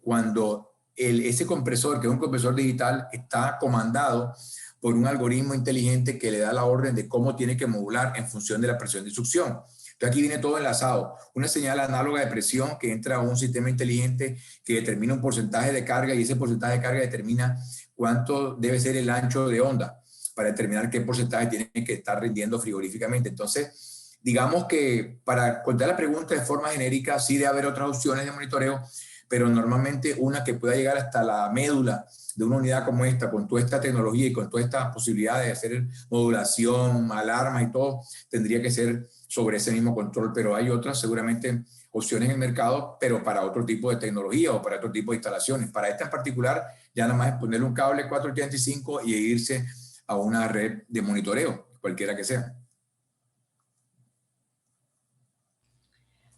cuando ese compresor, que es un compresor digital, está comandado por un algoritmo inteligente que le da la orden de cómo tiene que modular en función de la presión de succión. Entonces aquí viene todo enlazado. Una señal análoga de presión que entra a un sistema inteligente que determina un porcentaje de carga y ese porcentaje de carga determina cuánto debe ser el ancho de onda para determinar qué porcentaje tiene que estar rindiendo frigoríficamente. Entonces, digamos que para contestar la pregunta de forma genérica, sí debe haber otras opciones de monitoreo, pero normalmente una que pueda llegar hasta la médula de una unidad como esta, con toda esta tecnología y con toda esta posibilidad de hacer modulación, alarmas y todo, tendría que ser sobre ese mismo control, pero hay otras seguramente opciones en el mercado, pero para otro tipo de tecnología o para otro tipo de instalaciones. Para esta en particular, ya nada más es ponerle un cable 485 y irse a una red de monitoreo, cualquiera que sea.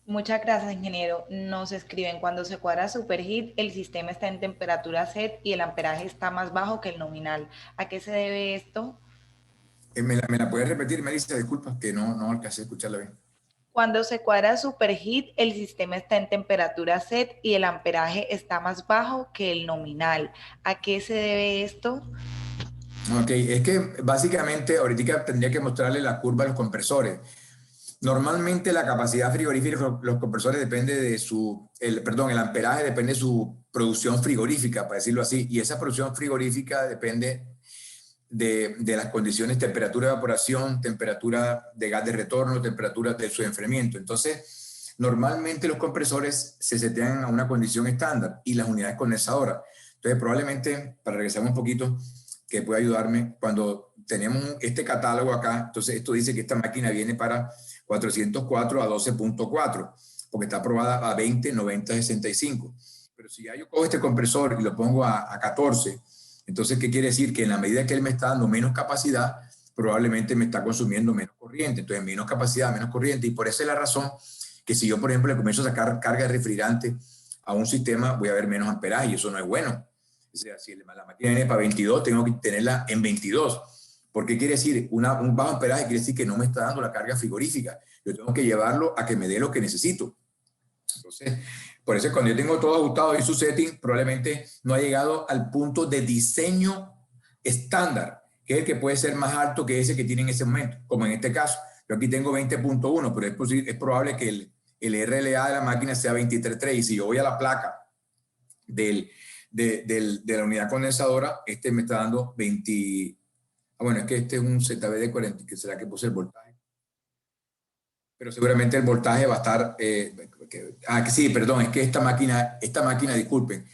Muchas gracias, ingeniero. Nos escriben, cuando se cuadra superheat, el sistema está en temperatura set y el amperaje está más bajo que el nominal. ¿A qué se debe esto? ¿Me la puedes repetir, Melissa? Disculpa, que no alcancé a escucharla bien. Cuando se cuadra superheat, el sistema está en temperatura set y el amperaje está más bajo que el nominal. ¿A qué se debe esto? Ok, es que básicamente ahorita tendría que mostrarle la curva de los compresores. Normalmente la capacidad frigorífica de los compresores depende de el amperaje depende de su producción frigorífica, para decirlo así, y esa producción frigorífica depende de las condiciones, temperatura de evaporación, temperatura de gas de retorno, temperatura de su enfriamiento. Entonces, normalmente los compresores se setean a una condición estándar y las unidades condensadoras. Entonces, probablemente, para regresar un poquito, que puede ayudarme, cuando tenemos este catálogo acá, entonces esto dice que esta máquina viene para 404 a 12.4, porque está aprobada a 20, 90, 65. Pero si ya yo cojo este compresor y lo pongo a 14, entonces, ¿qué quiere decir? Que en la medida que él me está dando menos capacidad, probablemente me está consumiendo menos corriente. Entonces, menos capacidad, menos corriente. Y por esa es la razón que si yo, por ejemplo, le comienzo a sacar carga de refrigerante a un sistema, voy a ver menos amperaje y eso no es bueno. O sea, si la máquina viene para 22, tengo que tenerla en 22. ¿Por qué quiere decir? Un bajo amperaje quiere decir que no me está dando la carga frigorífica. Yo tengo que llevarlo a que me dé lo que necesito. Entonces, por eso cuando yo tengo todo ajustado en su setting, probablemente no ha llegado al punto de diseño estándar, que es el que puede ser más alto que ese que tiene en ese momento, como en este caso. Yo aquí tengo 20.1, pero es probable que el RLA de la máquina sea 23.3. Y si yo voy a la placa del de la unidad condensadora, este me está dando 20, bueno, es que este es un ZB de 40, que será que puse el voltaje. Pero seguramente el voltaje va a estar, sí, perdón, es que esta máquina, disculpen,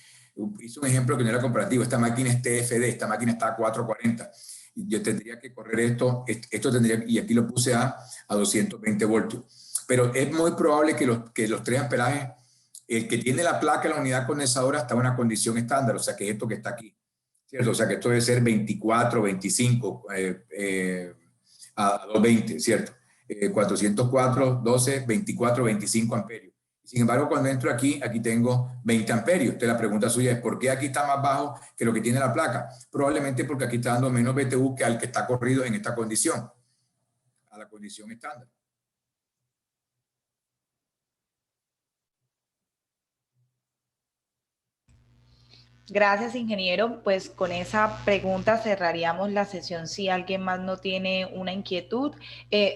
hice un ejemplo que no era comparativo, esta máquina es TFD, esta máquina está a 440. Yo tendría que correr esto tendría, y aquí lo puse a 220 voltios. Pero es muy probable que los 3 amperajes, el que tiene la placa, la unidad condensadora, está en una condición estándar, o sea que es esto que está aquí, ¿cierto? O sea que esto debe ser 24, 25 a 220, ¿cierto? 404, 12, 24, 25 amperios. Sin embargo, cuando entro aquí tengo 20 amperios. Entonces la pregunta suya es, ¿por qué aquí está más bajo que lo que tiene la placa? Probablemente porque aquí está dando menos BTU que al que está corrido en esta condición, a la condición estándar. Gracias, ingeniero. Pues con esa pregunta cerraríamos la sesión si alguien más no tiene una inquietud.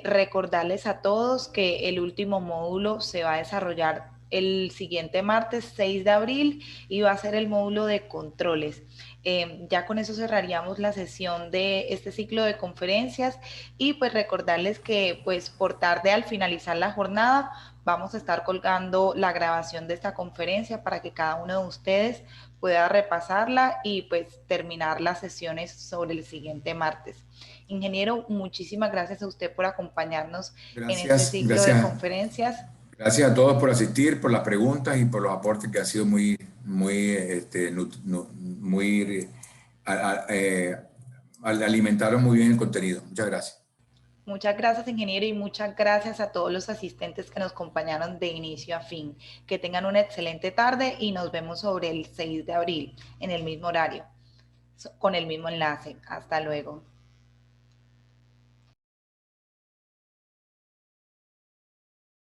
Recordarles a todos que el último módulo se va a desarrollar el siguiente martes 6 de abril y va a ser el módulo de controles. Ya con eso cerraríamos la sesión de este ciclo de conferencias y pues recordarles que pues por tarde al finalizar la jornada vamos a estar colgando la grabación de esta conferencia para que cada uno de ustedes pueda repasarla y pues terminar las sesiones sobre el siguiente martes. Ingeniero, muchísimas gracias a usted por acompañarnos en este ciclo de conferencias. Gracias a todos por asistir, por las preguntas y por los aportes que ha sido alimentaron muy bien el contenido. Muchas gracias. Muchas gracias, ingeniero, y muchas gracias a todos los asistentes que nos acompañaron de inicio a fin. Que tengan una excelente tarde y nos vemos sobre el 6 de abril en el mismo horario, con el mismo enlace. Hasta luego.